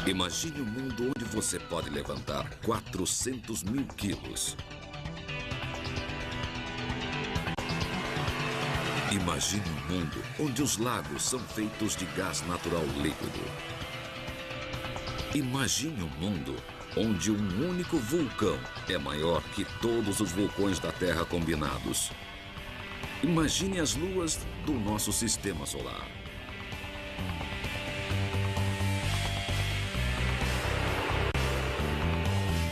Imagine um mundo onde você pode levantar 400 mil quilos. Imagine um mundo onde os lagos são feitos de gás natural líquido. Imagine um mundo onde um único vulcão é maior que todos os vulcões da Terra combinados. Imagine as luas do nosso sistema solar.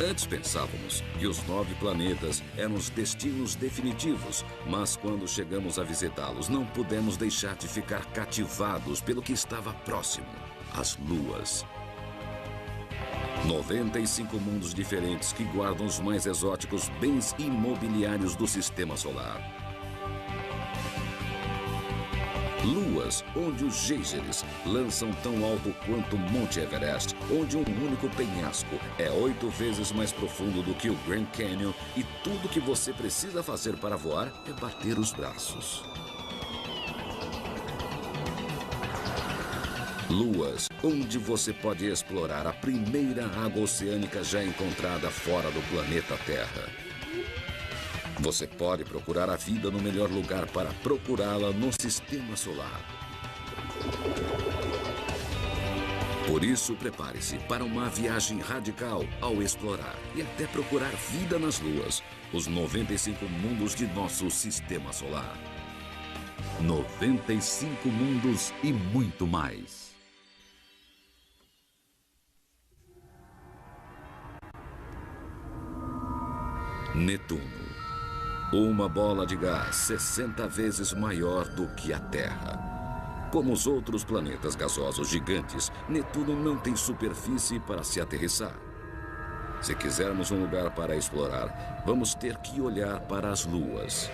Antes pensávamos que os 9 planetas eram os destinos definitivos, mas quando chegamos a visitá-los, não pudemos deixar de ficar cativados pelo que estava próximo, as luas. 95 mundos diferentes que guardam os mais exóticos bens imobiliários do sistema solar. Luas onde os geysers lançam tão alto quanto o Monte Everest, onde um único penhasco é 8 vezes mais profundo do que o Grand Canyon e tudo que você precisa fazer para voar é bater os braços. Luas onde você pode explorar a primeira água oceânica já encontrada fora do planeta Terra. Você pode procurar a vida no melhor lugar para procurá-la no sistema solar. Por isso, prepare-se para uma viagem radical ao explorar e até procurar vida nas luas, os 95 mundos de nosso sistema solar. 95 mundos e muito mais. Netuno. Uma bola de gás 60 vezes maior do que a Terra. Como os outros planetas gasosos gigantes, Netuno não tem superfície para se aterrissar. Se quisermos um lugar para explorar, vamos ter que olhar para as luas.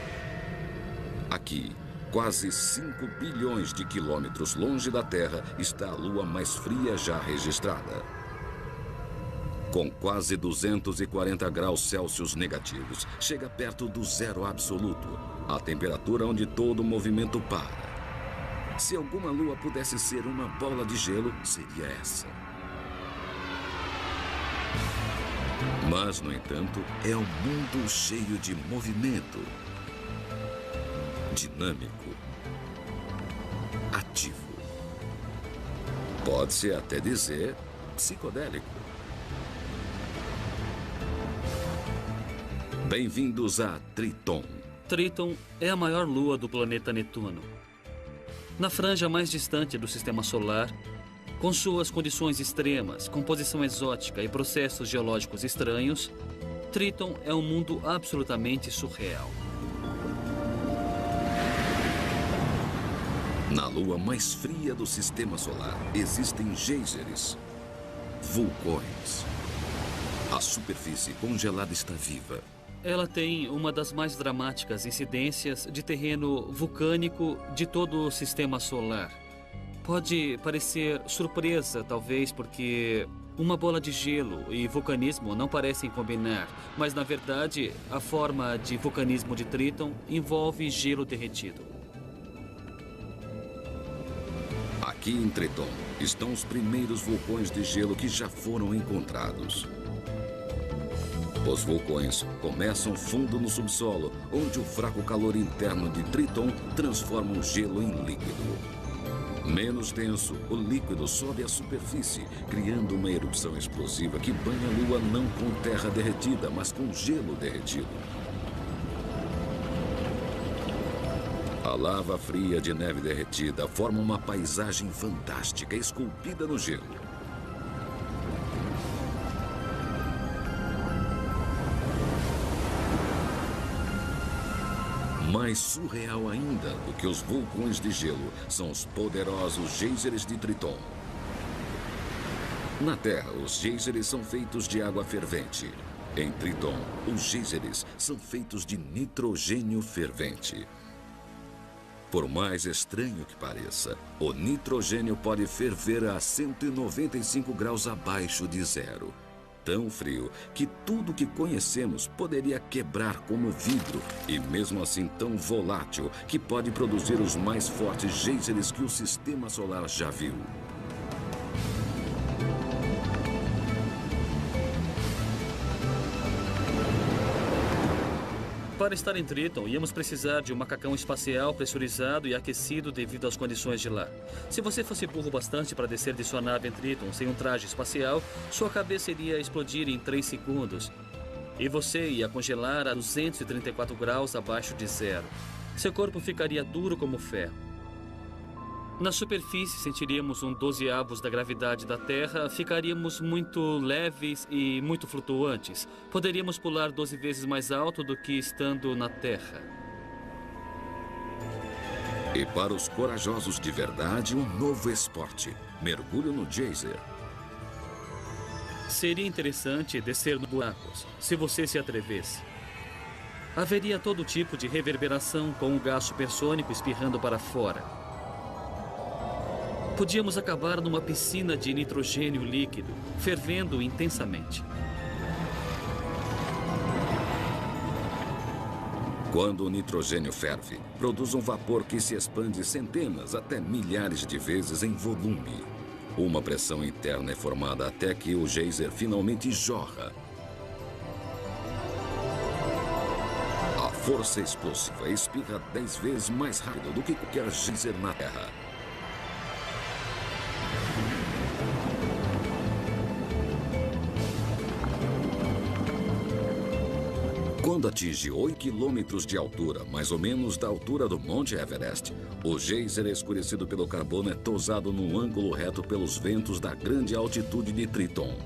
Aqui, quase 5 bilhões de quilômetros longe da Terra, está a lua mais fria já registrada. Com quase 240 graus Celsius negativos, chega perto do zero absoluto, a temperatura onde todo movimento para. Se alguma lua pudesse ser uma bola de gelo, seria essa. Mas, no entanto, é um mundo cheio de movimento, dinâmico, ativo. Pode-se até dizer psicodélico. Bem-vindos a Triton. Triton é a maior lua do planeta Netuno. Na franja mais distante do sistema solar, com suas condições extremas, composição exótica e processos geológicos estranhos, Triton é um mundo absolutamente surreal. Na lua mais fria do sistema solar, existem geysers, vulcões. A superfície congelada está viva. Ela tem uma das mais dramáticas incidências de terreno vulcânico de todo o sistema solar. Pode parecer surpresa, talvez, porque uma bola de gelo e vulcanismo não parecem combinar, mas, na verdade, a forma de vulcanismo de Triton envolve gelo derretido. Aqui em Triton estão os primeiros vulcões de gelo que já foram encontrados. Os vulcões começam fundo no subsolo, onde o fraco calor interno de Triton transforma o gelo em líquido. Menos denso, o líquido sobe à superfície, criando uma erupção explosiva que banha a Lua não com terra derretida, mas com gelo derretido. A lava fria de neve derretida forma uma paisagem fantástica esculpida no gelo. Mais surreal ainda do que os vulcões de gelo são os poderosos geysers de Triton. Na Terra, os geysers são feitos de água fervente. Em Triton, os geysers são feitos de nitrogênio fervente. Por mais estranho que pareça, o nitrogênio pode ferver a 195 graus abaixo de zero. Tão frio que tudo que conhecemos poderia quebrar como vidro e mesmo assim tão volátil que pode produzir os mais fortes geysers que o sistema solar já viu. Para estar em Triton, íamos precisar de um macacão espacial pressurizado e aquecido devido às condições de lá. Se você fosse burro bastante para descer de sua nave em Triton sem um traje espacial, sua cabeça iria explodir em 3 segundos. E você ia congelar a 234 graus abaixo de zero. Seu corpo ficaria duro como ferro. Na superfície, sentiríamos um 12avos da gravidade da Terra, ficaríamos muito leves e muito flutuantes. Poderíamos pular 12 vezes mais alto do que estando na Terra. E para os corajosos de verdade, um novo esporte: mergulho no geyser. Seria interessante descer nos buracos, se você se atrevesse. Haveria todo tipo de reverberação com o gás supersônico espirrando para fora. Podíamos acabar numa piscina de nitrogênio líquido, fervendo intensamente. Quando o nitrogênio ferve, produz um vapor que se expande centenas até milhares de vezes em volume. Uma pressão interna é formada até que o geyser finalmente jorra. A força explosiva espirra 10 vezes mais rápido do que qualquer geyser na Terra. Quando atinge 8 quilômetros de altura, mais ou menos da altura do Monte Everest, o geyser escurecido pelo carbono é tosado num ângulo reto pelos ventos da grande altitude de Triton.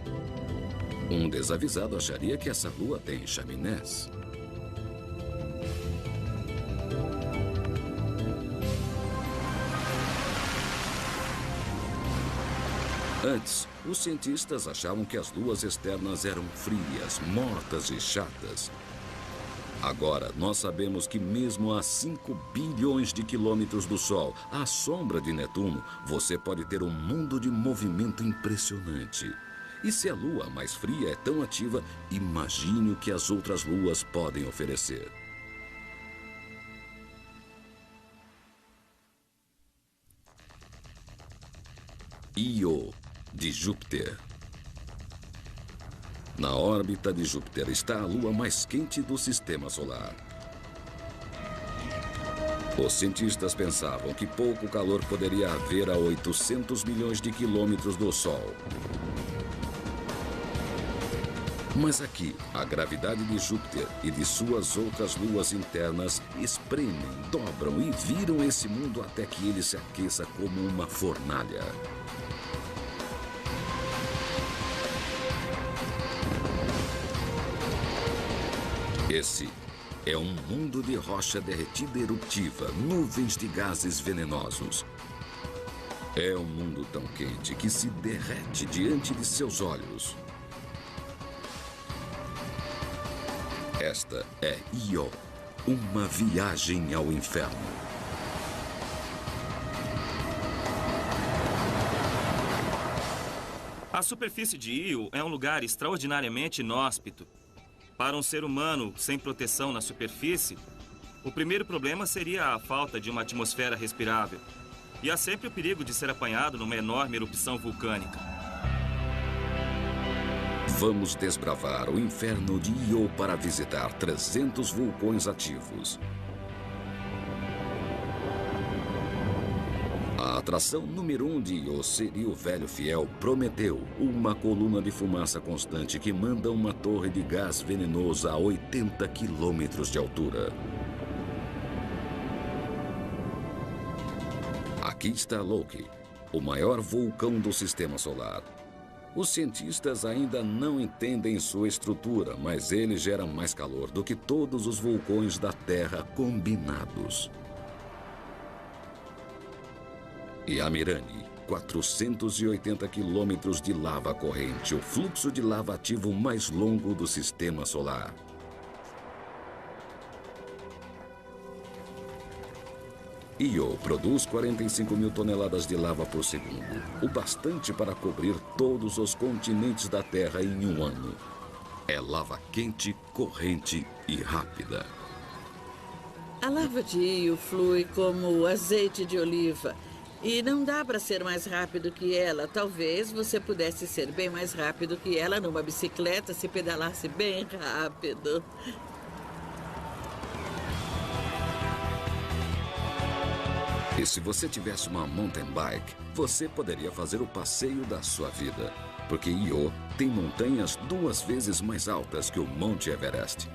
Um desavisado acharia que essa lua tem chaminés. Antes, os cientistas achavam que as luas externas eram frias, mortas e chatas. Agora, nós sabemos que mesmo a 5 bilhões de quilômetros do Sol, à sombra de Netuno, você pode ter um mundo de movimento impressionante. E se a Lua mais fria é tão ativa, imagine o que as outras luas podem oferecer. Io, de Júpiter. Na órbita de Júpiter está a lua mais quente do Sistema Solar. Os cientistas pensavam que pouco calor poderia haver a 800 milhões de quilômetros do Sol. Mas aqui, a gravidade de Júpiter e de suas outras luas internas espremem, dobram e viram esse mundo até que ele se aqueça como uma fornalha. Esse é um mundo de rocha derretida eruptiva, nuvens de gases venenosos. É um mundo tão quente que se derrete diante de seus olhos. Esta é Io, uma viagem ao inferno. A superfície de Io é um lugar extraordinariamente inóspito. Para um ser humano sem proteção na superfície, o primeiro problema seria a falta de uma atmosfera respirável. E há sempre o perigo de ser apanhado numa enorme erupção vulcânica. Vamos desbravar o inferno de Io para visitar 300 vulcões ativos. A atração número 1 de Io seria o velho fiel Prometeu, uma coluna de fumaça constante que manda uma torre de gás venenoso a 80 quilômetros de altura. Aqui está Loki, o maior vulcão do Sistema Solar. Os cientistas ainda não entendem sua estrutura, mas ele gera mais calor do que todos os vulcões da Terra combinados. E a Mirani, 480 quilômetros de lava corrente, o fluxo de lava ativo mais longo do Sistema Solar. Io produz 45 mil toneladas de lava por segundo, o bastante para cobrir todos os continentes da Terra em um ano. É lava quente, corrente e rápida. A lava de Io flui como azeite de oliva. E não dá para ser mais rápido que ela. Talvez você pudesse ser bem mais rápido que ela numa bicicleta se pedalasse bem rápido. E se você tivesse uma mountain bike, você poderia fazer o passeio da sua vida. Porque Io tem montanhas 2 vezes mais altas que o Monte Everest.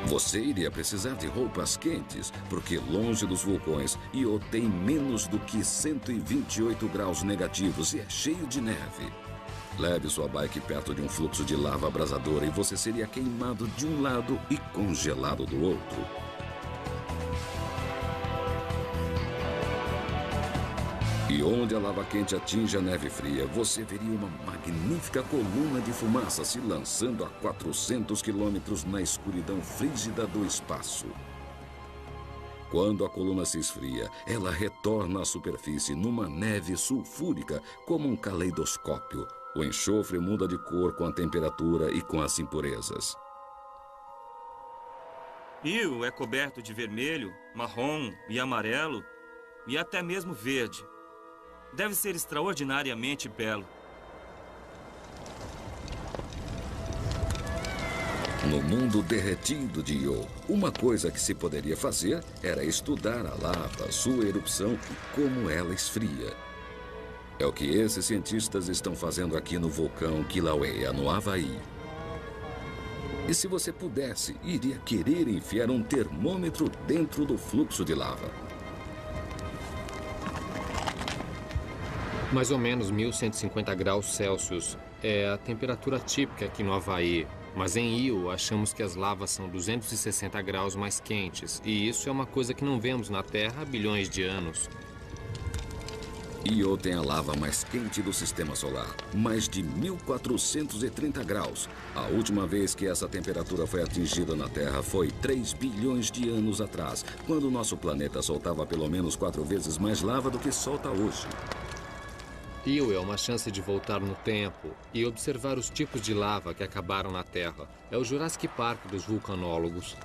Você iria precisar de roupas quentes, porque longe dos vulcões, Io tem menos do que 128 graus negativos e é cheio de neve. Leve sua bike perto de um fluxo de lava abrasadora e você seria queimado de um lado e congelado do outro. E onde a lava quente atinge a neve fria, você veria uma magnífica coluna de fumaça se lançando a 400 quilômetros na escuridão frígida do espaço. Quando a coluna se esfria, ela retorna à superfície numa neve sulfúrica como um caleidoscópio. O enxofre muda de cor com a temperatura e com as impurezas. Io é coberto de vermelho, marrom e amarelo e até mesmo verde. Deve ser extraordinariamente belo. No mundo derretido de Io, uma coisa que se poderia fazer era estudar a lava, sua erupção e como ela esfria. É o que esses cientistas estão fazendo aqui no vulcão Kilauea, no Havaí. E se você pudesse, iria querer enfiar um termômetro dentro do fluxo de lava. Mais ou menos 1150 graus Celsius é a temperatura típica aqui no Havaí. Mas em Io, achamos que as lavas são 260 graus mais quentes. E isso é uma coisa que não vemos na Terra há bilhões de anos. Io tem a lava mais quente do sistema solar, mais de 1430 graus. A última vez que essa temperatura foi atingida na Terra foi 3 bilhões de anos atrás, quando nosso planeta soltava pelo menos 4 vezes mais lava do que solta hoje. Io é uma chance de voltar no tempo e observar os tipos de lava que acabaram na Terra. É o Jurassic Park dos vulcanólogos.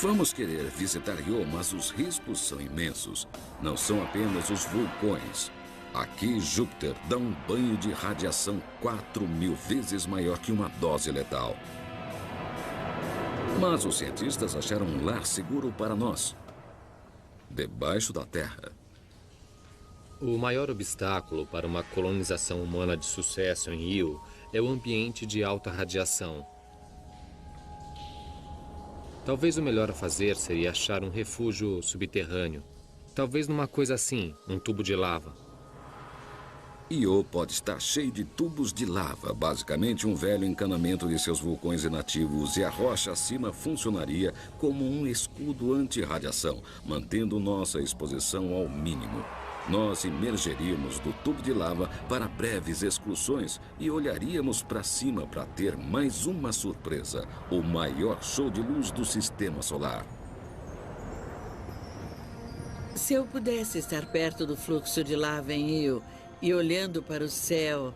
Vamos querer visitar Io, mas os riscos são imensos. Não são apenas os vulcões. Aqui, Júpiter dá um banho de radiação 4.000 vezes maior que uma dose letal. Mas os cientistas acharam um lar seguro para nós. Debaixo da Terra. O maior obstáculo para uma colonização humana de sucesso em Io é o ambiente de alta radiação. Talvez o melhor a fazer seria achar um refúgio subterrâneo. Talvez numa coisa assim, um tubo de lava. Io pode estar cheio de tubos de lava, basicamente um velho encanamento de seus vulcões inativos, e a rocha acima funcionaria como um escudo anti-radiação, mantendo nossa exposição ao mínimo. Nós emergeríamos do tubo de lava para breves excursões e olharíamos para cima para ter mais uma surpresa, o maior show de luz do sistema solar. Se eu pudesse estar perto do fluxo de lava em Io e olhando para o céu,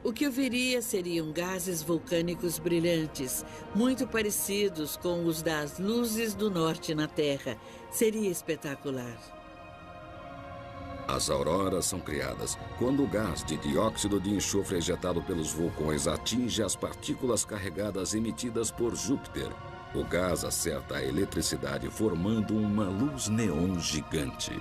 o que eu veria seriam gases vulcânicos brilhantes, muito parecidos com os das luzes do norte na Terra. Seria espetacular. As auroras são criadas quando o gás de dióxido de enxofre ejetado pelos vulcões atinge as partículas carregadas emitidas por Júpiter. O gás acerta a eletricidade, formando uma luz neon gigante.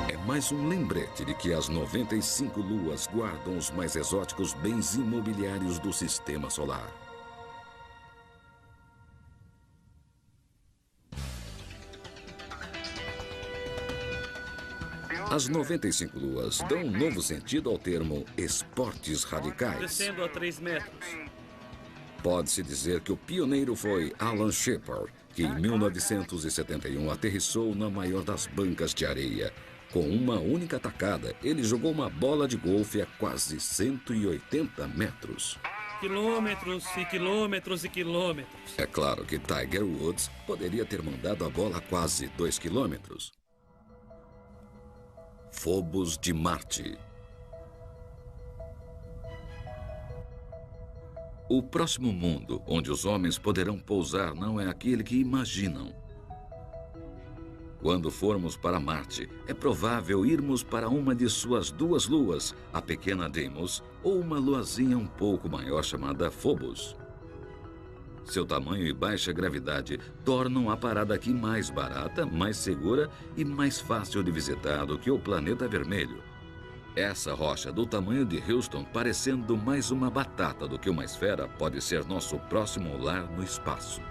É mais um lembrete de que as 95 luas guardam os mais exóticos bens imobiliários do sistema solar. As 95 luas dão um novo sentido ao termo esportes radicais. Descendo a 3 metros. Pode-se dizer que o pioneiro foi Alan Shepard, que em 1971 aterrissou na maior das bancas de areia. Com uma única tacada, ele jogou uma bola de golfe a quase 180 metros. Quilômetros e quilômetros e quilômetros. É claro que Tiger Woods poderia ter mandado a bola a quase 2 quilômetros. Phobos de Marte. O próximo mundo, onde os homens poderão pousar, não é aquele que imaginam. Quando formos para Marte, é provável irmos para uma de suas 2 luas, a pequena Deimos, ou uma luazinha um pouco maior chamada Phobos. Seu tamanho e baixa gravidade tornam a parada aqui mais barata, mais segura e mais fácil de visitar do que o planeta vermelho. Essa rocha do tamanho de Houston, parecendo mais uma batata do que uma esfera, pode ser nosso próximo lar no espaço.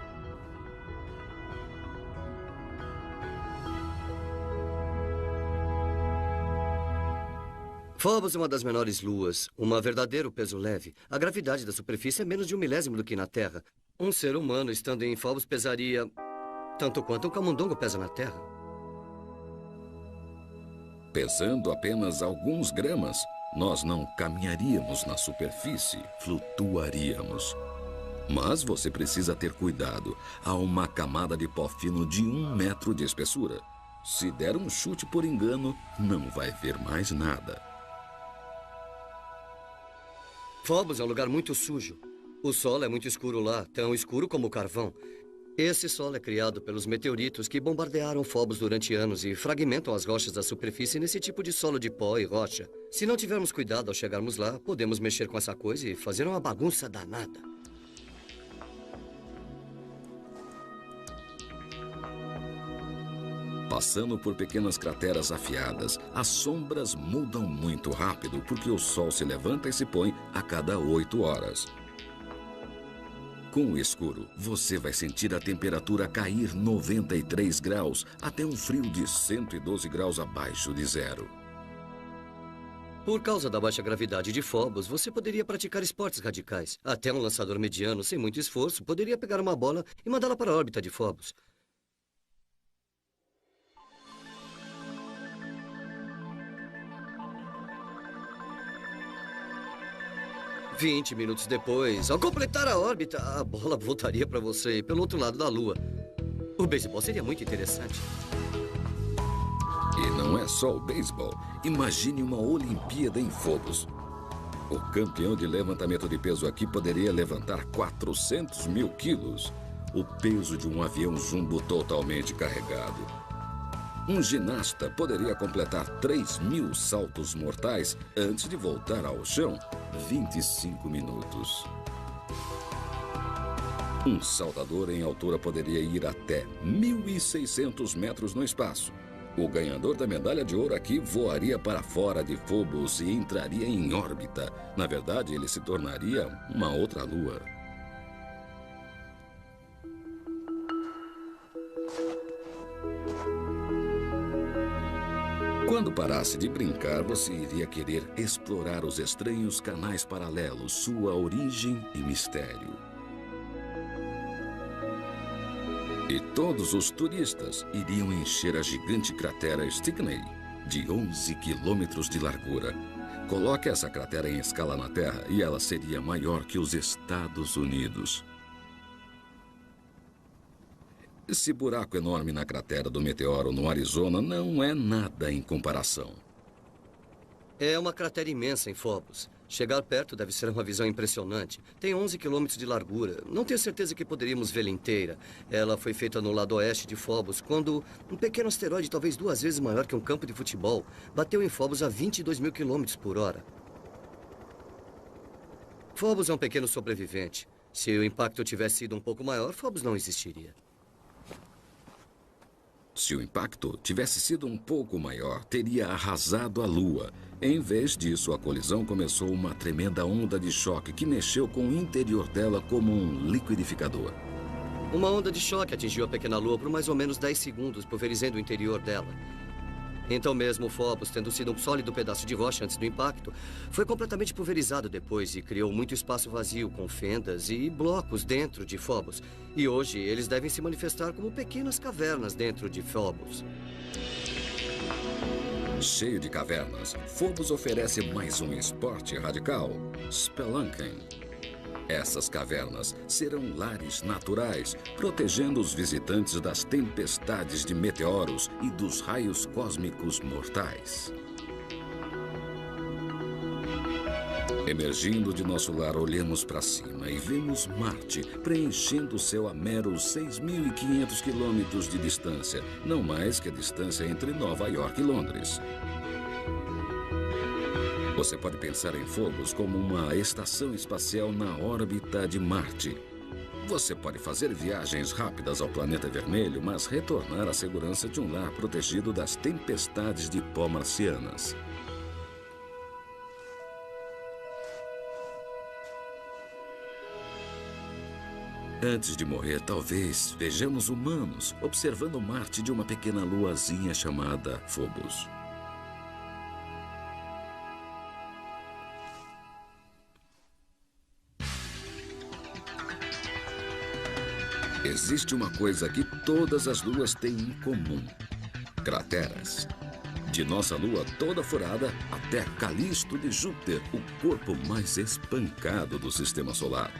Phobos é uma das menores luas, um verdadeiro peso leve. A gravidade da superfície é menos de 1 milésimo do que na Terra. Um ser humano estando em Phobos pesaria tanto quanto um camundongo pesa na Terra. Pesando apenas alguns gramas, nós não caminharíamos na superfície, flutuaríamos. Mas você precisa ter cuidado. Há uma camada de pó fino de 1 metro de espessura. Se der um chute por engano, não vai ver mais nada. Phobos é um lugar muito sujo. O solo é muito escuro lá, tão escuro como o carvão. Esse solo é criado pelos meteoritos que bombardearam Phobos durante anos e fragmentam as rochas da superfície nesse tipo de solo de pó e rocha. Se não tivermos cuidado ao chegarmos lá, podemos mexer com essa coisa e fazer uma bagunça danada. Passando por pequenas crateras afiadas, as sombras mudam muito rápido porque o sol se levanta e se põe a cada 8 horas. Com o escuro, você vai sentir a temperatura cair 93 graus, até um frio de 112 graus abaixo de zero. Por causa da baixa gravidade de Phobos, você poderia praticar esportes radicais. Até um lançador mediano, sem muito esforço, poderia pegar uma bola e mandá-la para a órbita de Phobos. "20 minutos depois, ao completar a órbita, a bola voltaria para você pelo outro lado da Lua. O beisebol seria muito interessante." E não é só o beisebol. Imagine uma Olimpíada em Phobos. O campeão de levantamento de peso aqui poderia levantar 400 mil quilos. O peso de um avião jumbo totalmente carregado. Um ginasta poderia completar 3.000 saltos mortais antes de voltar ao chão. 25 minutos. Um saltador em altura poderia ir até 1.600 metros no espaço. O ganhador da medalha de ouro aqui voaria para fora de Phobos e entraria em órbita. Na verdade, ele se tornaria uma outra lua. Quando parasse de brincar, você iria querer explorar os estranhos canais paralelos, sua origem e mistério. E todos os turistas iriam encher a gigante cratera Stickney, de 11 quilômetros de largura. Coloque essa cratera em escala na Terra e ela seria maior que os Estados Unidos. Esse buraco enorme na cratera do meteoro no Arizona não é nada em comparação. É uma cratera imensa em Phobos. Chegar perto deve ser uma visão impressionante. Tem 11 quilômetros de largura. Não tenho certeza que poderíamos vê-la inteira. Ela foi feita no lado oeste de Phobos, quando um pequeno asteroide, talvez 2 vezes maior que um campo de futebol, bateu em Phobos a 22 mil quilômetros por hora. Phobos é um pequeno sobrevivente. Se o impacto tivesse sido um pouco maior, Phobos não existiria. Se o impacto tivesse sido um pouco maior, teria arrasado a Lua. Em vez disso, a colisão começou uma tremenda onda de choque que mexeu com o interior dela como um liquidificador. Uma onda de choque atingiu a pequena Lua por mais ou menos 10 segundos, pulverizando o interior dela. Então mesmo Phobos, tendo sido um sólido pedaço de rocha antes do impacto, foi completamente pulverizado depois e criou muito espaço vazio com fendas e blocos dentro de Phobos. E hoje eles devem se manifestar como pequenas cavernas dentro de Phobos. Cheio de cavernas, Phobos oferece mais um esporte radical, spelunking. Essas cavernas serão lares naturais, protegendo os visitantes das tempestades de meteoros e dos raios cósmicos mortais. Emergindo de nosso lar, olhamos para cima e vemos Marte preenchendo o céu a meros 6.500 quilômetros de distância, não mais que a distância entre Nova York e Londres. Você pode pensar em Phobos como uma estação espacial na órbita de Marte. Você pode fazer viagens rápidas ao planeta vermelho, mas retornar à segurança de um lar protegido das tempestades de pó marcianas. Antes de morrer, talvez vejamos humanos observando Marte de uma pequena luazinha chamada Phobos. Existe uma coisa que todas as luas têm em comum: crateras. De nossa lua toda furada até Calisto de Júpiter, o corpo mais espancado do sistema solar.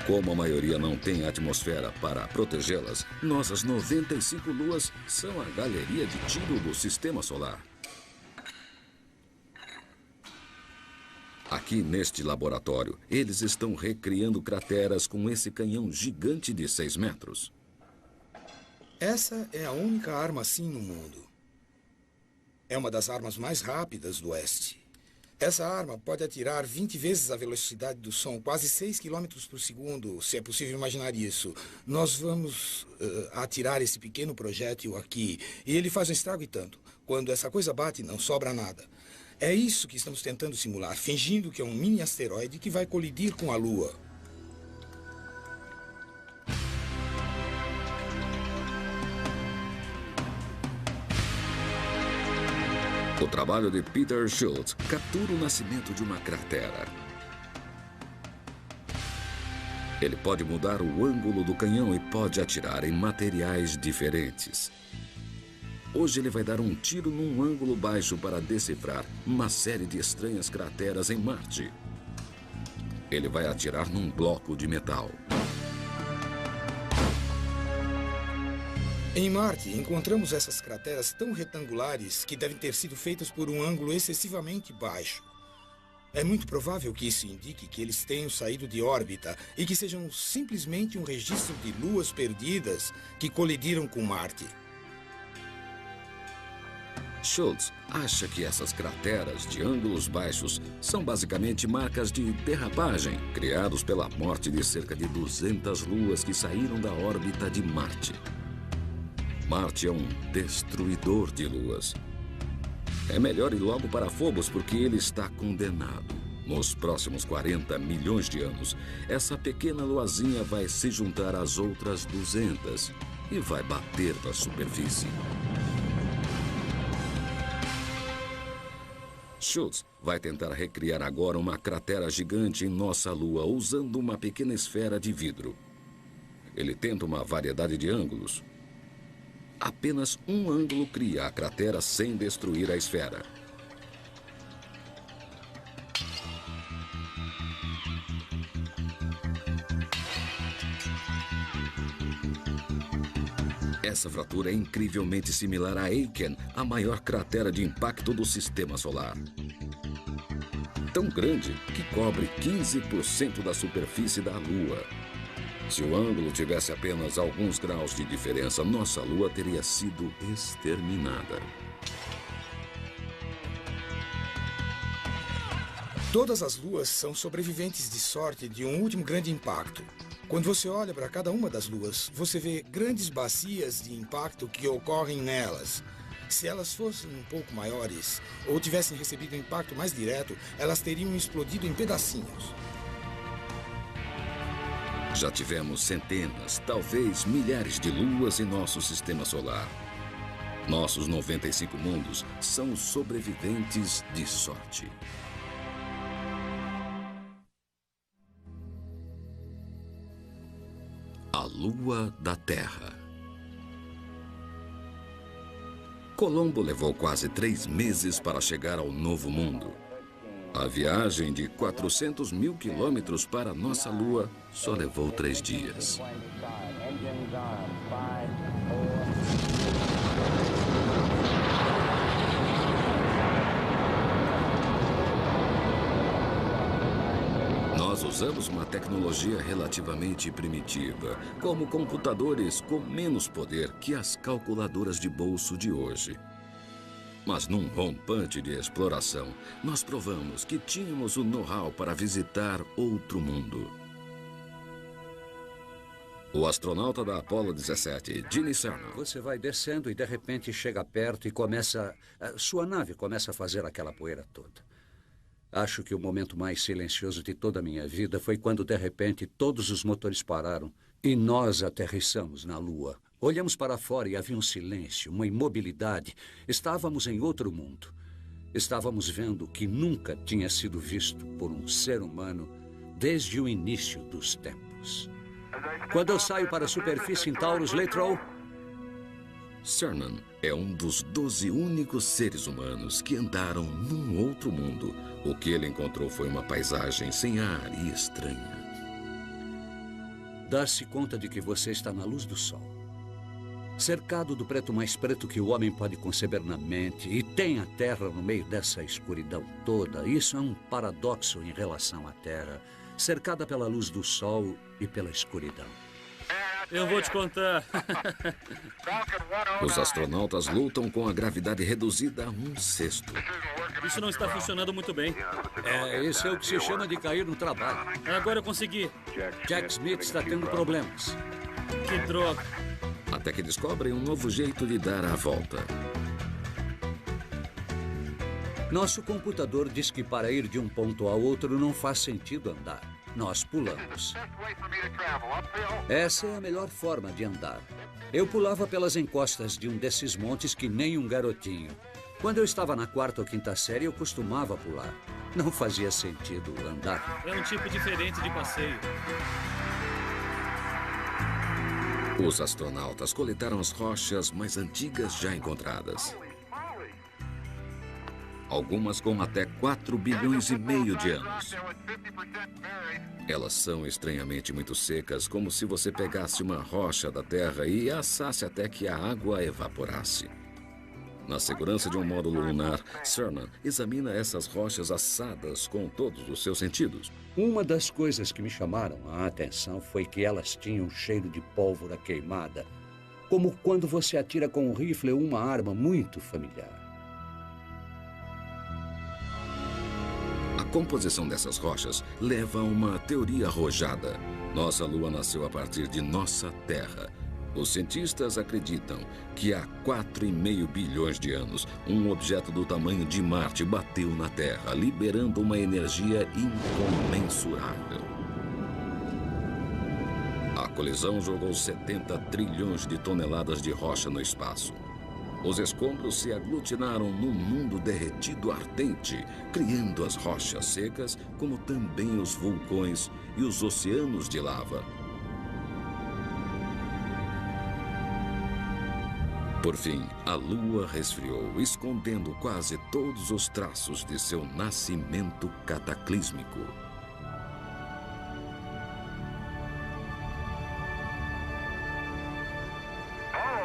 Como a maioria não tem atmosfera para protegê-las, nossas 95 luas são a galeria de tiro do sistema solar. Aqui neste laboratório, eles estão recriando crateras com esse canhão gigante de 6 metros. Essa é a única arma assim no mundo. É uma das armas mais rápidas do Oeste. Essa arma pode atirar 20 vezes a velocidade do som, quase 6 km por segundo, se é possível imaginar isso. Nós vamos atirar esse pequeno projétil aqui, e ele faz um estrago e tanto. Quando essa coisa bate, não sobra nada. É isso que estamos tentando simular, fingindo que é um mini asteroide que vai colidir com a Lua. O trabalho de Peter Schultz captura o nascimento de uma cratera. Ele pode mudar o ângulo do canhão e pode atirar em materiais diferentes. Hoje ele vai dar um tiro num ângulo baixo para decifrar uma série de estranhas crateras em Marte. Ele vai atirar num bloco de metal. Em Marte, encontramos essas crateras tão retangulares que devem ter sido feitas por um ângulo excessivamente baixo. É muito provável que isso indique que eles tenham saído de órbita e que sejam simplesmente um registro de luas perdidas que colidiram com Marte. Schultz acha que essas crateras de ângulos baixos são basicamente marcas de derrapagem criados pela morte de cerca de 200 luas que saíram da órbita de Marte. Marte é um destruidor de luas. É melhor ir logo para Phobos porque ele está condenado. Nos próximos 40 milhões de anos, essa pequena luazinha vai se juntar às outras 200 e vai bater na superfície. Schultz vai tentar recriar agora uma cratera gigante em nossa Lua usando uma pequena esfera de vidro. Ele tenta uma variedade de ângulos. Apenas um ângulo cria a cratera sem destruir a esfera. Essa fratura é incrivelmente similar a Aiken, a maior cratera de impacto do sistema solar. Tão grande que cobre 15% da superfície da Lua. Se o ângulo tivesse apenas alguns graus de diferença, nossa Lua teria sido exterminada. Todas as luas são sobreviventes de sorte de um último grande impacto. Quando você olha para cada uma das luas, você vê grandes bacias de impacto que ocorrem nelas. Se elas fossem um pouco maiores ou tivessem recebido um impacto mais direto, elas teriam explodido em pedacinhos. Já tivemos centenas, talvez milhares de luas em nosso sistema solar. Nossos 95 mundos são os sobreviventes de sorte. A Lua da Terra. Colombo levou quase 3 meses para chegar ao Novo Mundo. A viagem de 400 mil quilômetros para nossa Lua só levou 3 dias. usamos uma tecnologia relativamente primitiva, como computadores com menos poder que as calculadoras de bolso de hoje. Mas num rompante de exploração, nós provamos que tínhamos o know-how para visitar outro mundo. O astronauta da Apollo 17, Gene Cernan. Você vai descendo e de repente chega perto e sua nave começa a fazer aquela poeira toda. Acho que o momento mais silencioso de toda a minha vida foi quando de repente todos os motores pararam e nós aterrissamos na Lua. Olhamos para fora e havia um silêncio, uma imobilidade. Estávamos em outro mundo. Estávamos vendo o que nunca tinha sido visto por um ser humano desde o início dos tempos. Quando eu saio para a superfície em Taurus Latrow... Cernan é um dos 12 únicos seres humanos que andaram num outro mundo. O que ele encontrou foi uma paisagem sem ar e estranha. Dá-se conta de que você está na luz do sol. Cercado do preto mais preto que o homem pode conceber na mente, e tem a Terra no meio dessa escuridão toda. Isso é um paradoxo em relação à Terra, cercada pela luz do sol e pela escuridão. Eu vou te contar. Os astronautas lutam com a gravidade reduzida a 1/6. Isso não está funcionando muito bem. Esse é o que se chama de cair no trabalho. Agora eu consegui. Jack Smith está tendo problemas. Que droga. Até que descobrem um novo jeito de dar a volta. Nosso computador diz que para ir de um ponto ao outro não faz sentido andar. Nós pulamos. Essa é a melhor forma de andar. Eu pulava pelas encostas de um desses montes que nem um garotinho. Quando eu estava na 4ª ou 5ª série, eu costumava pular. Não fazia sentido andar. É um tipo diferente de passeio. Os astronautas coletaram as rochas mais antigas já encontradas. Algumas com até 4,5 bilhões de anos. Elas são estranhamente muito secas, como se você pegasse uma rocha da Terra e assasse até que a água evaporasse. Na segurança de um módulo lunar, Cernan examina essas rochas assadas com todos os seus sentidos. Uma das coisas que me chamaram a atenção foi que elas tinham cheiro de pólvora queimada, como quando você atira com um rifle ou uma arma muito familiar. A composição dessas rochas leva a uma teoria arrojada. Nossa Lua nasceu a partir de nossa Terra. Os cientistas acreditam que há 4,5 bilhões de anos, um objeto do tamanho de Marte bateu na Terra, liberando uma energia incomensurável. A colisão jogou 70 trilhões de toneladas de rocha no espaço. Os escombros se aglutinaram num mundo derretido ardente, criando as rochas secas, como também os vulcões e os oceanos de lava. Por fim, a Lua resfriou, escondendo quase todos os traços de seu nascimento cataclísmico.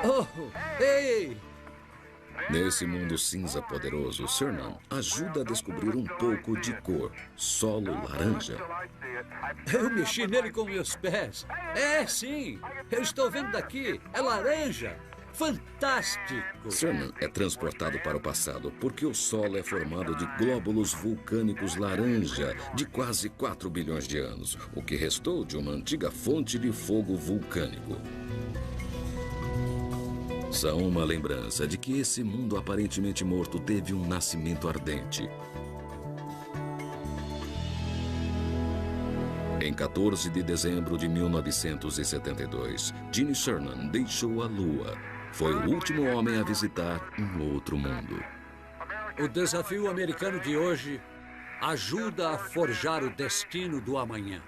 Oh! Ei! Nesse mundo cinza poderoso, Cernan ajuda a descobrir um pouco de cor, solo laranja. Eu mexi nele com meus pés. Sim! Eu estou vendo daqui. É laranja! Fantástico! Cernan é transportado para o passado porque o solo é formado de glóbulos vulcânicos laranja de quase 4 bilhões de anos, o que restou de uma antiga fonte de fogo vulcânico. São uma lembrança de que esse mundo aparentemente morto teve um nascimento ardente. Em 14 de dezembro de 1972, Gene Cernan deixou a Lua. Foi o último homem a visitar um outro mundo. O desafio americano de hoje ajuda a forjar o destino do amanhã.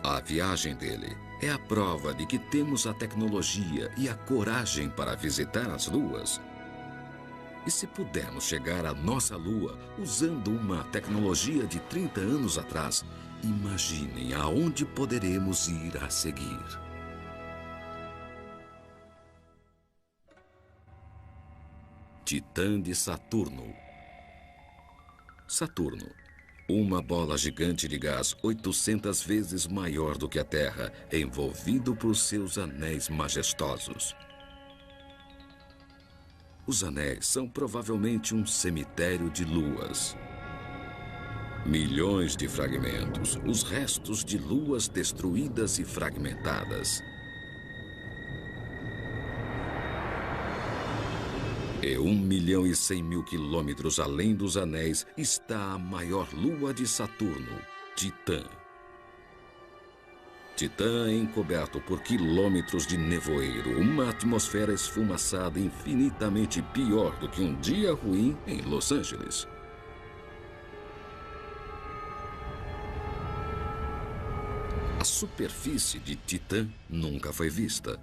A viagem dele é a prova de que temos a tecnologia e a coragem para visitar as luas. E se pudermos chegar à nossa Lua usando uma tecnologia de 30 anos atrás, imaginem aonde poderemos ir a seguir. Titã de Saturno. Saturno Uma bola gigante de gás 800 vezes maior do que a Terra, envolvido por seus anéis majestosos. Os anéis são provavelmente um cemitério de luas. Milhões de fragmentos, os restos de luas destruídas e fragmentadas. E 1.100.000 quilômetros além dos anéis está a maior lua de Saturno, Titã. Titã é encoberto por quilômetros de nevoeiro, uma atmosfera esfumaçada infinitamente pior do que um dia ruim em Los Angeles. A superfície de Titã nunca foi vista.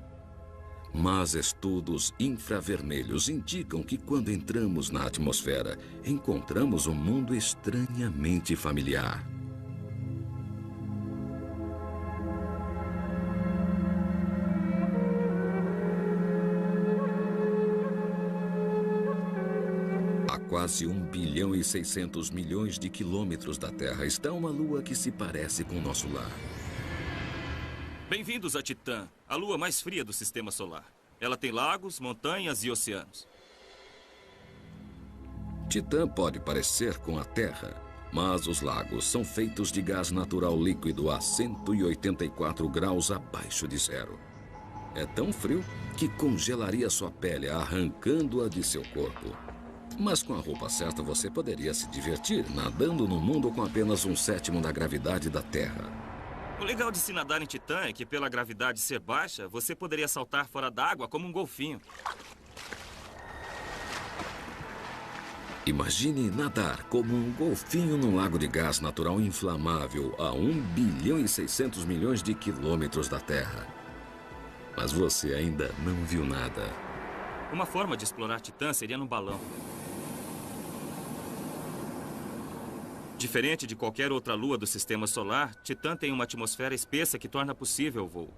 Mas estudos infravermelhos indicam que quando entramos na atmosfera, encontramos um mundo estranhamente familiar. A quase 1,6 bilhão de quilômetros da Terra está uma lua que se parece com nosso lar. Bem-vindos a Titã, a lua mais fria do sistema solar. Ela tem lagos, montanhas e oceanos. Titã pode parecer com a Terra, mas os lagos são feitos de gás natural líquido a 184 graus abaixo de zero. É tão frio que congelaria sua pele, arrancando-a de seu corpo. Mas com a roupa certa você poderia se divertir nadando no mundo com apenas 1/7 da gravidade da Terra. O legal de se nadar em Titã é que, pela gravidade ser baixa, você poderia saltar fora d'água como um golfinho. Imagine nadar como um golfinho num lago de gás natural inflamável a 1,6 bilhão de quilômetros da Terra. Mas você ainda não viu nada. Uma forma de explorar Titã seria num balão. Diferente de qualquer outra lua do sistema solar, Titã tem uma atmosfera espessa que torna possível o voo.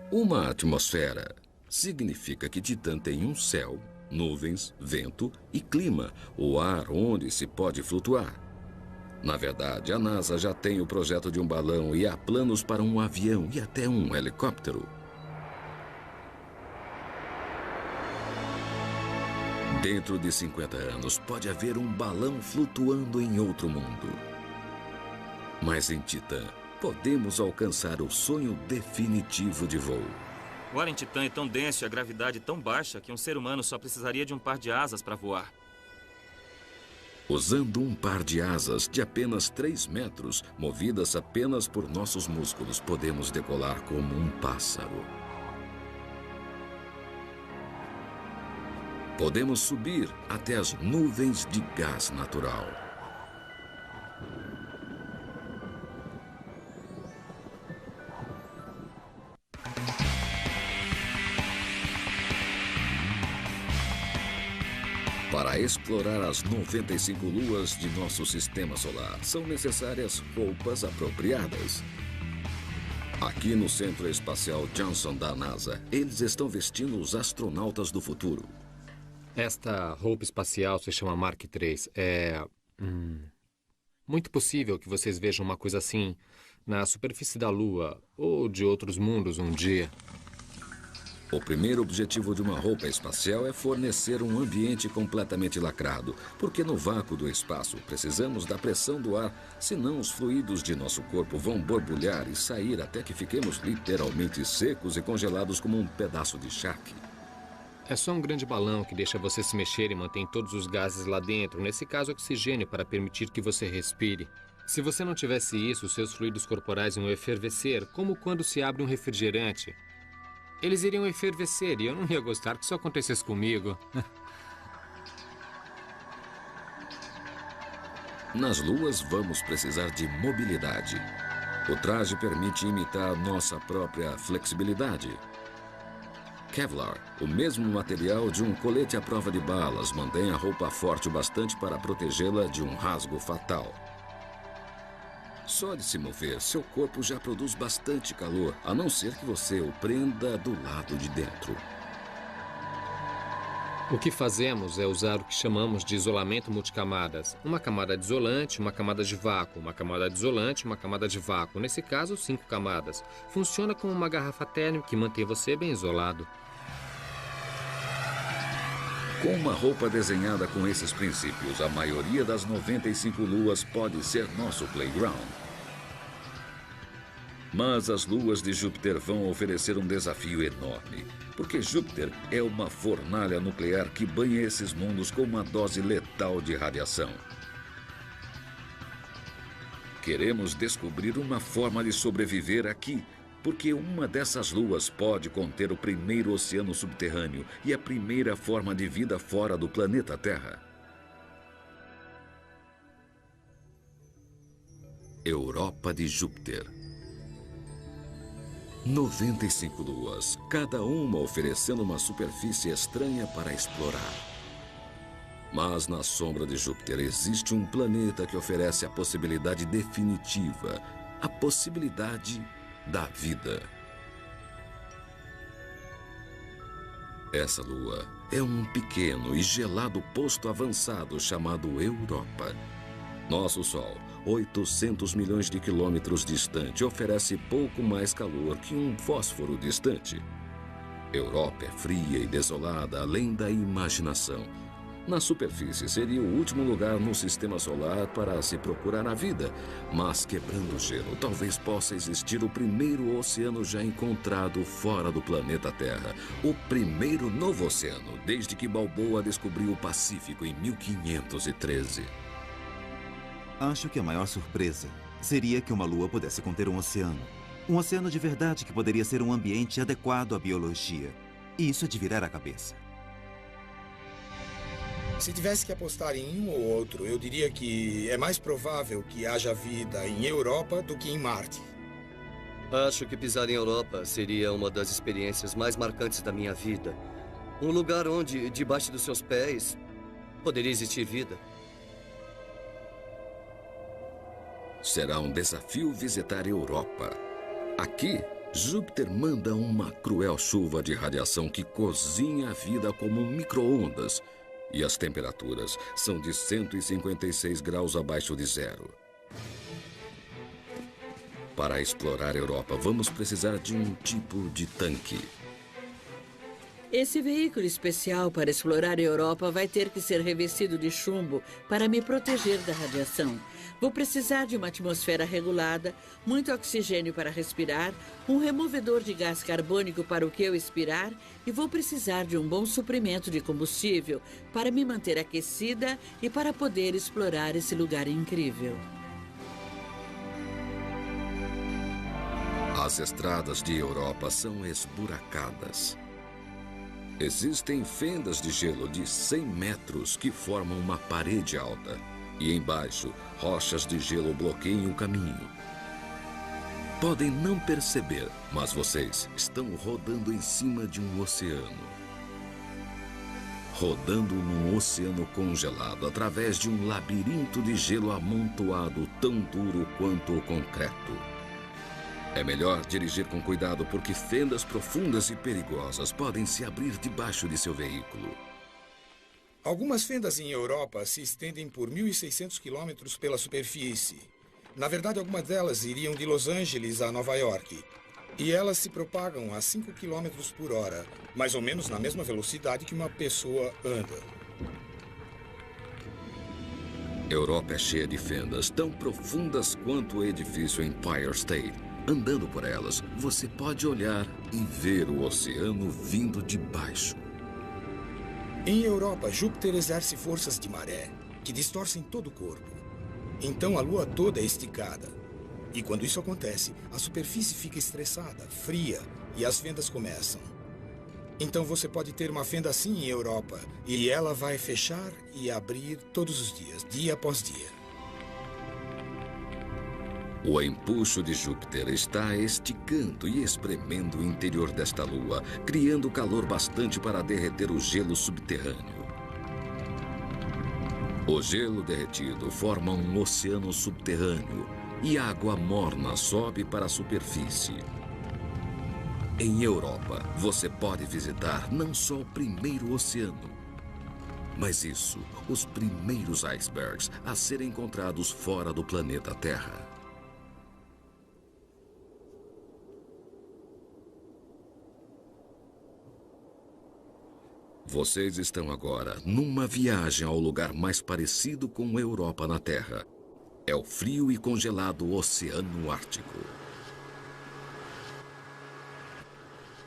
Uma atmosfera significa que Titã tem um céu, nuvens, vento e clima, o ar onde se pode flutuar. Na verdade, a NASA já tem o projeto de um balão e há planos para um avião e até um helicóptero. Dentro de 50 anos, pode haver um balão flutuando em outro mundo. Mas em Titã, podemos alcançar o sonho definitivo de voo. O ar em Titã é tão denso e a gravidade tão baixa que um ser humano só precisaria de um par de asas para voar. Usando um par de asas de apenas 3 metros, movidas apenas por nossos músculos, podemos decolar como um pássaro. Podemos subir até as nuvens de gás natural. Para explorar as 95 luas de nosso sistema solar, são necessárias roupas apropriadas. Aqui no Centro Espacial Johnson da NASA, eles estão vestindo os astronautas do futuro. Esta roupa espacial se chama Mark III. É muito possível que vocês vejam uma coisa assim na superfície da Lua ou de outros mundos um dia. O primeiro objetivo de uma roupa espacial é fornecer um ambiente completamente lacrado, porque no vácuo do espaço precisamos da pressão do ar, senão os fluidos de nosso corpo vão borbulhar e sair até que fiquemos literalmente secos e congelados como um pedaço de charque. É só um grande balão que deixa você se mexer e mantém todos os gases lá dentro, nesse caso oxigênio, para permitir que você respire. Se você não tivesse isso, seus fluidos corporais iam efervescer, como quando se abre um refrigerante. Eles iriam efervescer e eu não ia gostar que isso acontecesse comigo. Nas luas vamos precisar de mobilidade. O traje permite imitar nossa própria flexibilidade. Kevlar, o mesmo material de um colete à prova de balas, mantém a roupa forte o bastante para protegê-la de um rasgo fatal. Só de se mover, seu corpo já produz bastante calor, a não ser que você o prenda do lado de dentro. O que fazemos é usar o que chamamos de isolamento multicamadas. Uma camada de isolante, uma camada de vácuo, uma camada de isolante, uma camada de vácuo. Nesse caso, 5 camadas. Funciona como uma garrafa térmica que mantém você bem isolado. Com uma roupa desenhada com esses princípios, a maioria das 95 luas pode ser nosso playground. Mas as luas de Júpiter vão oferecer um desafio enorme, porque Júpiter é uma fornalha nuclear que banha esses mundos com uma dose letal de radiação. Queremos descobrir uma forma de sobreviver aqui, porque uma dessas luas pode conter o primeiro oceano subterrâneo e a primeira forma de vida fora do planeta Terra. Europa de Júpiter. 95 luas, cada uma oferecendo uma superfície estranha para explorar. Mas na sombra de Júpiter existe um planeta que oferece a possibilidade definitiva, a possibilidade da vida. Essa lua é um pequeno e gelado posto avançado chamado Europa. Nosso Sol, 800 milhões de quilômetros distante, oferece pouco mais calor que um fósforo distante. Europa é fria e desolada, além da imaginação. Na superfície seria o último lugar no sistema solar para se procurar a vida, mas quebrando o gelo, talvez possa existir o primeiro oceano já encontrado fora do planeta Terra. O primeiro novo oceano, desde que Balboa descobriu o Pacífico em 1513. Acho que a maior surpresa seria que uma lua pudesse conter um oceano. Um oceano de verdade que poderia ser um ambiente adequado à biologia. E isso é de virar a cabeça. Se tivesse que apostar em um ou outro, eu diria que é mais provável que haja vida em Europa do que em Marte. Acho que pisar em Europa seria uma das experiências mais marcantes da minha vida. Um lugar onde, debaixo dos seus pés, poderia existir vida. Será um desafio visitar Europa. Aqui, Júpiter manda uma cruel chuva de radiação que cozinha a vida como micro-ondas. E as temperaturas são de 156 graus abaixo de zero. Para explorar a Europa, vamos precisar de um tipo de tanque. Esse veículo especial para explorar a Europa vai ter que ser revestido de chumbo para me proteger da radiação. Vou precisar de uma atmosfera regulada, muito oxigênio para respirar, um removedor de gás carbônico para o que eu expirar e vou precisar de um bom suprimento de combustível para me manter aquecida e para poder explorar esse lugar incrível. As estradas de Europa são esburacadas. Existem fendas de gelo de 100 metros que formam uma parede alta. E embaixo, rochas de gelo bloqueiam o caminho. Podem não perceber, mas vocês estão rodando em cima de um oceano. Rodando num oceano congelado através de um labirinto de gelo amontoado tão duro quanto o concreto. É melhor dirigir com cuidado porque fendas profundas e perigosas podem se abrir debaixo de seu veículo. Algumas fendas em Europa se estendem por 1.600 quilômetros pela superfície. Na verdade, algumas delas iriam de Los Angeles a Nova York. E elas se propagam a 5 quilômetros por hora, mais ou menos na mesma velocidade que uma pessoa anda. Europa é cheia de fendas tão profundas quanto o edifício Empire State. Andando por elas, você pode olhar e ver o oceano vindo de baixo. Em Europa, Júpiter exerce forças de maré, que distorcem todo o corpo. Então a Lua toda é esticada. E quando isso acontece, a superfície fica estressada, fria, e as fendas começam. Então você pode ter uma fenda assim em Europa, e ela vai fechar e abrir todos os dias, dia após dia. O empuxo de Júpiter está esticando e espremendo o interior desta lua, criando calor bastante para derreter o gelo subterrâneo. O gelo derretido forma um oceano subterrâneo e água morna sobe para a superfície. Em Europa, você pode visitar não só o primeiro oceano, Mas isso, os primeiros icebergs a serem encontrados fora do planeta Terra. Vocês estão agora numa viagem ao lugar mais parecido com a Europa na Terra. É o frio e congelado Oceano Ártico.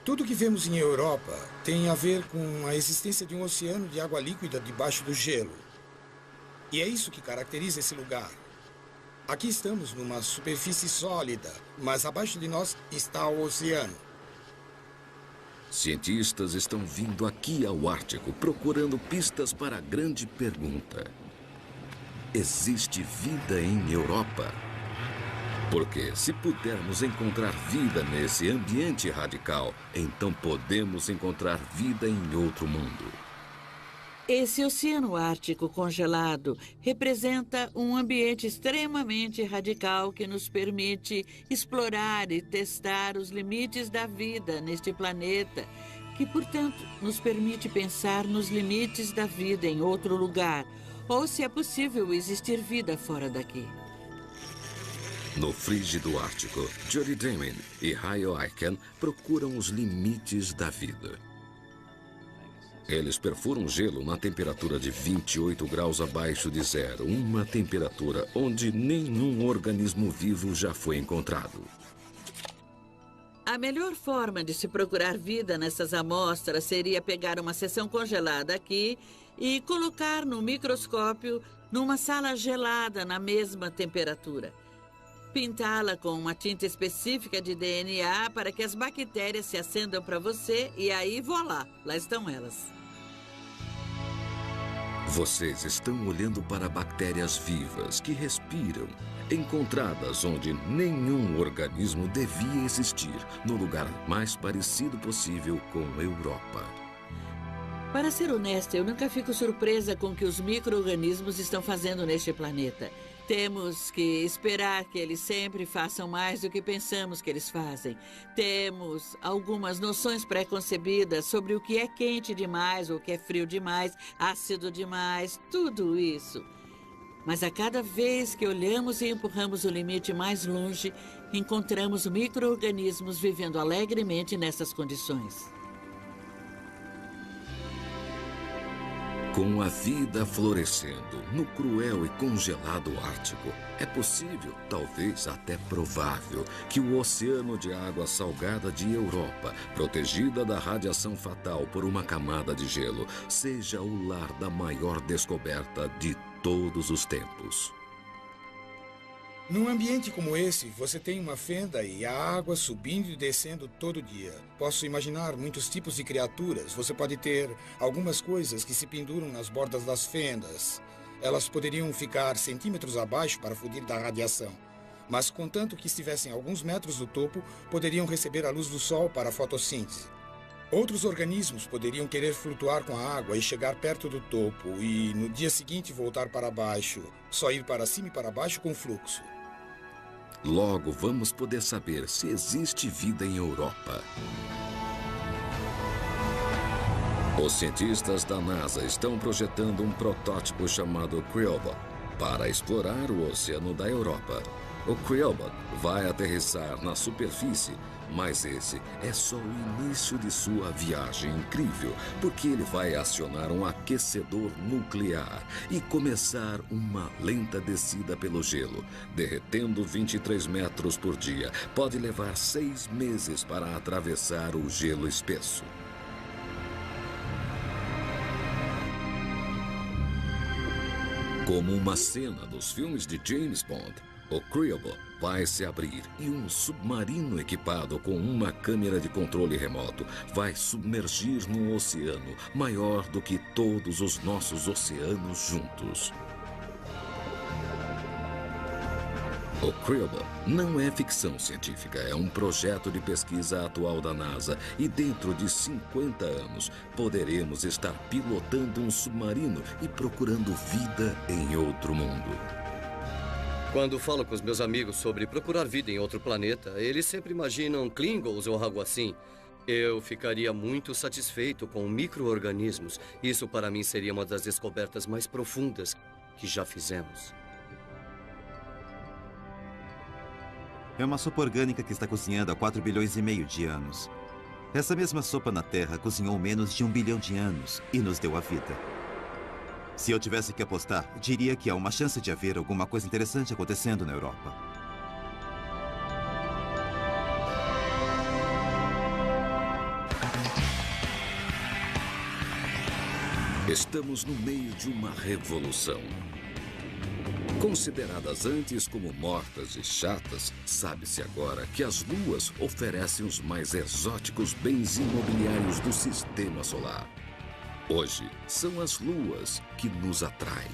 Tudo que vemos em Europa tem a ver com a existência de um oceano de água líquida debaixo do gelo. E é isso que caracteriza esse lugar. Aqui estamos numa superfície sólida, mas abaixo de nós está o oceano. Cientistas estão vindo aqui ao Ártico procurando pistas para a grande pergunta: existe vida em Europa? Porque se pudermos encontrar vida nesse ambiente radical, então podemos encontrar vida em outro mundo. Esse Oceano Ártico congelado representa um ambiente extremamente radical que nos permite explorar e testar os limites da vida neste planeta, que, portanto, nos permite pensar nos limites da vida em outro lugar, ou se é possível existir vida fora daqui. No frígido Ártico, Jody Damon e Hayo Aiken procuram os limites da vida. Eles perfuram gelo na temperatura de 28 graus abaixo de zero, uma temperatura onde nenhum organismo vivo já foi encontrado. A melhor forma de se procurar vida nessas amostras seria pegar uma seção congelada aqui e colocar no microscópio numa sala gelada na mesma temperatura. Pintá-la com uma tinta específica de DNA para que as bactérias se acendam para você e aí, voilá, lá estão elas. Vocês estão olhando para bactérias vivas que respiram, encontradas onde nenhum organismo devia existir, no lugar mais parecido possível com a Europa. Para ser honesta, eu nunca fico surpresa com o que os micro-organismos estão fazendo neste planeta. Temos que esperar que eles sempre façam mais do que pensamos que eles fazem. Temos algumas noções pré-concebidas sobre o que é quente demais, ou o que é frio demais, ácido demais, tudo isso. Mas a cada vez que olhamos e empurramos o limite mais longe, encontramos micro-organismos vivendo alegremente nessas condições. Com a vida florescendo no cruel e congelado Ártico, é possível, talvez até provável, que o oceano de água salgada de Europa, protegida da radiação fatal por uma camada de gelo, seja o lar da maior descoberta de todos os tempos. Num ambiente como esse, você tem uma fenda e a água subindo e descendo todo dia. Posso imaginar muitos tipos de criaturas. Você pode ter algumas coisas que se penduram nas bordas das fendas. Elas poderiam ficar centímetros abaixo para fugir da radiação. Mas, contanto que estivessem a alguns metros do topo, poderiam receber a luz do sol para a fotossíntese. Outros organismos poderiam querer flutuar com a água e chegar perto do topo e, no dia seguinte, voltar para baixo. Só ir para cima e para baixo com fluxo. Logo vamos poder saber se existe vida em Europa. Os cientistas da NASA estão projetando um protótipo chamado Creobot para explorar o oceano da Europa. O Creobot vai aterrissar na superfície, mas esse é só o início de sua viagem incrível, porque ele vai acionar um aquecedor nuclear e começar uma lenta descida pelo gelo, derretendo 23 metros por dia. Pode levar 6 meses para atravessar o gelo espesso. Como uma cena dos filmes de James Bond, o Creobot vai se abrir e um submarino equipado com uma câmera de controle remoto vai submergir num oceano maior do que todos os nossos oceanos juntos. O Creobot não é ficção científica, é um projeto de pesquisa atual da NASA e dentro de 50 anos poderemos estar pilotando um submarino e procurando vida em outro mundo. Quando falo com os meus amigos sobre procurar vida em outro planeta, eles sempre imaginam Klingons ou algo assim. Eu ficaria muito satisfeito com micro-organismos. Isso, para mim, seria uma das descobertas mais profundas que já fizemos. É uma sopa orgânica que está cozinhando há 4,5 bilhões de anos. Essa mesma sopa na Terra cozinhou menos de 1 bilhão de anos e nos deu a vida. Se eu tivesse que apostar, diria que há uma chance de haver alguma coisa interessante acontecendo na Europa. Estamos no meio de uma revolução. Consideradas antes como mortas e chatas, sabe-se agora que as luas oferecem os mais exóticos bens imobiliários do sistema solar. Hoje, são as luas que nos atraem.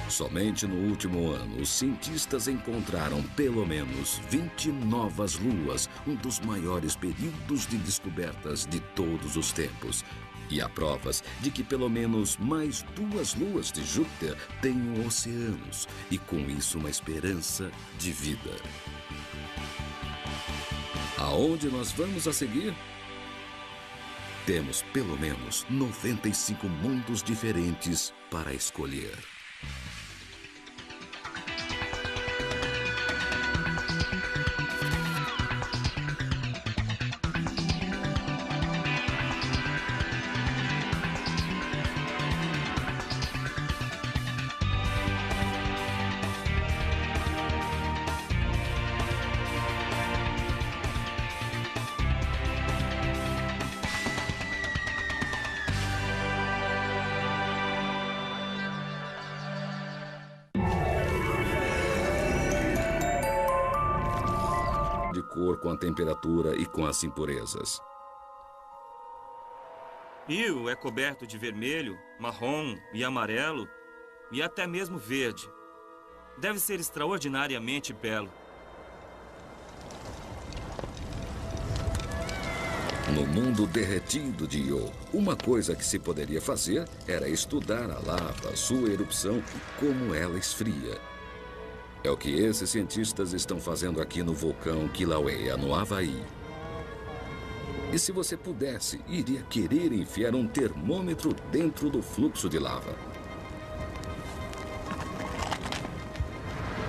Somente no último ano, os cientistas encontraram pelo menos 20 novas luas, um dos maiores períodos de descobertas de todos os tempos. E há provas de que pelo menos mais 2 luas de Júpiter têm oceanos e com isso uma esperança de vida. Aonde nós vamos a seguir? Temos pelo menos 95 mundos diferentes para escolher. De cor com a temperatura e com as impurezas. Io é coberto de vermelho, marrom e amarelo e até mesmo verde. Deve ser extraordinariamente belo. No mundo derretido de Io, uma coisa que se poderia fazer era estudar a lava, sua erupção e como ela esfria. É o que esses cientistas estão fazendo aqui no vulcão Kilauea, no Havaí. E se você pudesse, iria querer enfiar um termômetro dentro do fluxo de lava.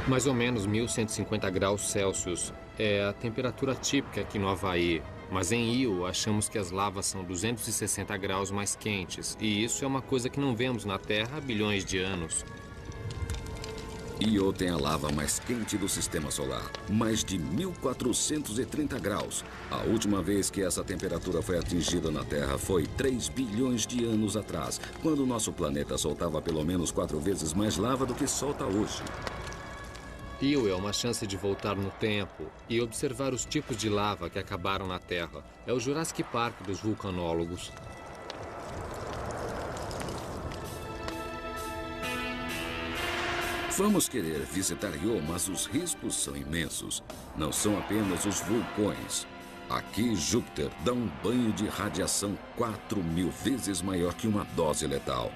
Mais ou menos 1.150 graus Celsius é a temperatura típica aqui no Havaí. Mas em Io, achamos que as lavas são 260 graus mais quentes. E isso é uma coisa que não vemos na Terra há bilhões de anos. Io tem a lava mais quente do sistema solar, mais de 1.430 graus. A última vez que essa temperatura foi atingida na Terra foi 3 bilhões de anos atrás, quando o nosso planeta soltava pelo menos 4 vezes mais lava do que solta hoje. Io é uma chance de voltar no tempo e observar os tipos de lava que acabaram na Terra. É o Jurassic Park dos vulcanólogos. Vamos querer visitar Io, mas os riscos são imensos. Não são apenas os vulcões. Aqui, Júpiter dá um banho de radiação 4.000 vezes maior que uma dose letal.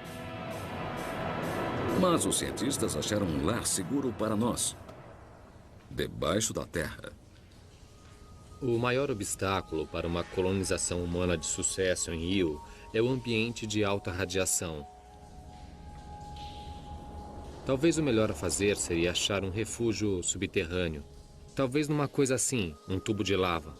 Mas os cientistas acharam um lar seguro para nós. Debaixo da Terra. O maior obstáculo para uma colonização humana de sucesso em Io é o ambiente de alta radiação. Talvez o melhor a fazer seria achar um refúgio subterrâneo. Talvez numa coisa assim, um tubo de lava.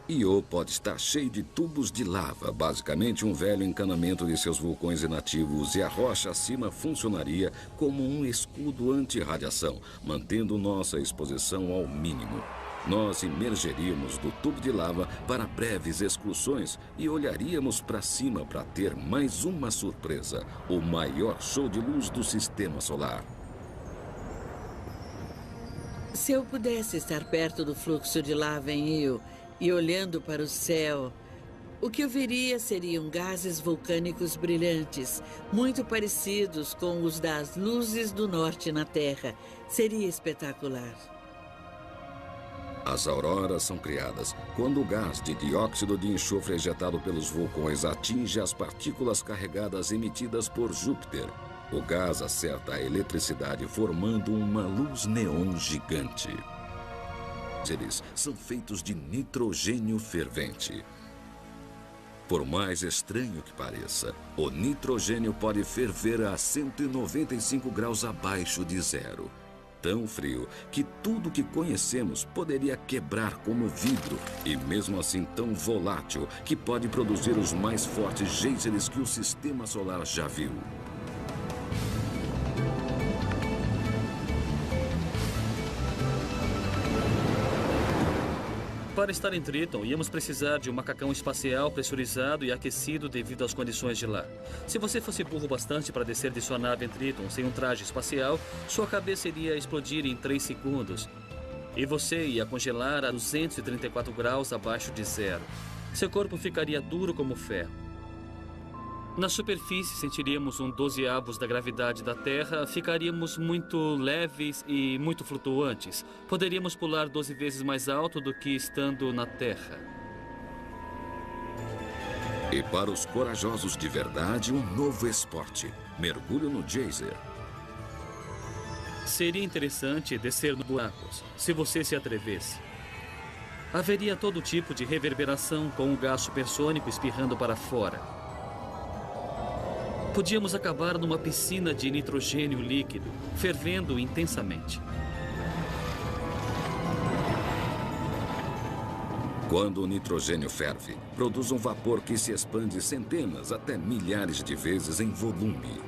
Io pode estar cheio de tubos de lava, basicamente um velho encanamento de seus vulcões inativos, e a rocha acima funcionaria como um escudo anti-radiação, mantendo nossa exposição ao mínimo. Nós emergeríamos do tubo de lava para breves excursões e olharíamos para cima para ter mais uma surpresa, o maior show de luz do sistema solar. Se eu pudesse estar perto do fluxo de lava em Io e olhando para o céu, o que eu veria seriam gases vulcânicos brilhantes, muito parecidos com os das luzes do norte na Terra. Seria espetacular. As auroras são criadas quando o gás de dióxido de enxofre ejetado pelos vulcões atinge as partículas carregadas emitidas por Júpiter. O gás acerta a eletricidade, formando uma luz neon gigante. Eles são feitos de nitrogênio fervente. Por mais estranho que pareça, o nitrogênio pode ferver a 195 graus abaixo de zero. Tão frio que tudo que conhecemos poderia quebrar como vidro e mesmo assim tão volátil que pode produzir os mais fortes geysers que o sistema solar já viu. Para estar em Triton, íamos precisar de um macacão espacial pressurizado e aquecido devido às condições de lá. Se você fosse burro bastante para descer de sua nave em Triton sem um traje espacial, sua cabeça iria explodir em 3 segundos. E você ia congelar a 234 graus abaixo de zero. Seu corpo ficaria duro como ferro. Na superfície, sentiríamos 1/12 da gravidade da Terra, ficaríamos muito leves e muito flutuantes. Poderíamos pular 12 vezes mais alto do que estando na Terra. E para os corajosos de verdade, um novo esporte: mergulho no geyser. Seria interessante descer nos buracos, se você se atrevesse. Haveria todo tipo de reverberação com um gás supersônico espirrando para fora. Podíamos acabar numa piscina de nitrogênio líquido, fervendo intensamente. Quando o nitrogênio ferve, produz um vapor que se expande centenas até milhares de vezes em volume.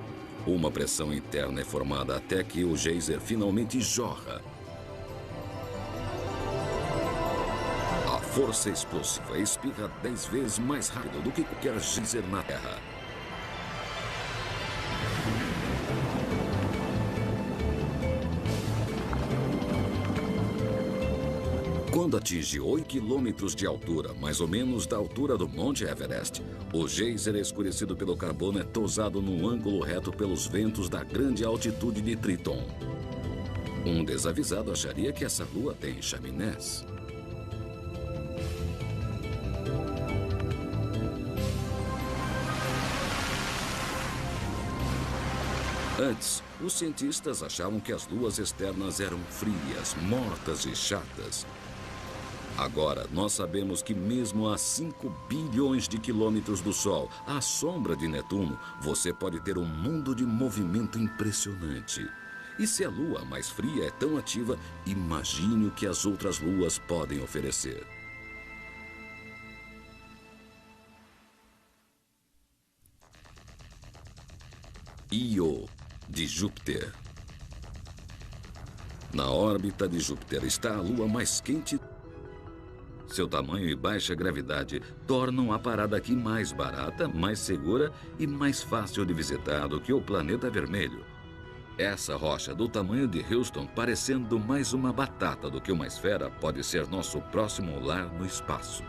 Uma pressão interna é formada até que o geyser finalmente jorra. A força explosiva espirra 10 vezes mais rápido do que qualquer geyser na Terra. Quando atinge 8 quilômetros de altura, mais ou menos da altura do Monte Everest, o geyser escurecido pelo carbono é tosado num ângulo reto pelos ventos da grande altitude de Triton. Um desavisado acharia que essa lua tem chaminés. Antes, os cientistas achavam que as luas externas eram frias, mortas e chatas. Agora, nós sabemos que mesmo a 5 bilhões de quilômetros do Sol, à sombra de Netuno, você pode ter um mundo de movimento impressionante. E se a Lua mais fria é tão ativa, imagine o que as outras luas podem oferecer. Io, de Júpiter. Na órbita de Júpiter está a Lua mais quente. Seu tamanho e baixa gravidade tornam a parada aqui mais barata, mais segura e mais fácil de visitar do que o planeta vermelho. Essa rocha do tamanho de Houston, parecendo mais uma batata do que uma esfera, pode ser nosso próximo lar no espaço.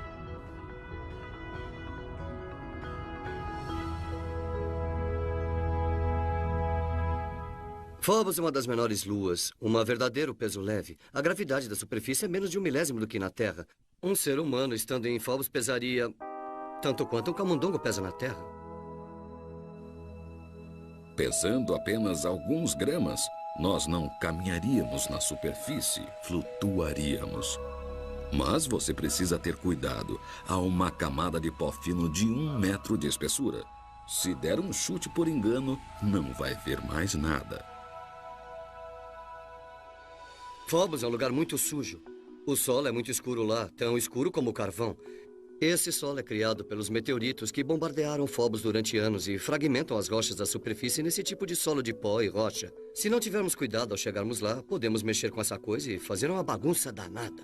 Phobos é uma das menores luas, um verdadeiro peso leve. A gravidade da superfície é menos de 1/1000 do que na Terra. Um ser humano estando em Phobos pesaria tanto quanto um camundongo pesa na Terra. Pesando apenas alguns gramas, nós não caminharíamos na superfície, flutuaríamos. Mas você precisa ter cuidado. Há uma camada de pó fino de 1 metro de espessura. Se der um chute por engano, não vai ver mais nada. Phobos é um lugar muito sujo. O Sol é muito escuro lá, tão escuro como o carvão. Esse Sol é criado pelos meteoritos que bombardearam Phobos durante anos e fragmentam as rochas da superfície nesse tipo de solo de pó e rocha. Se não tivermos cuidado ao chegarmos lá, podemos mexer com essa coisa e fazer uma bagunça danada.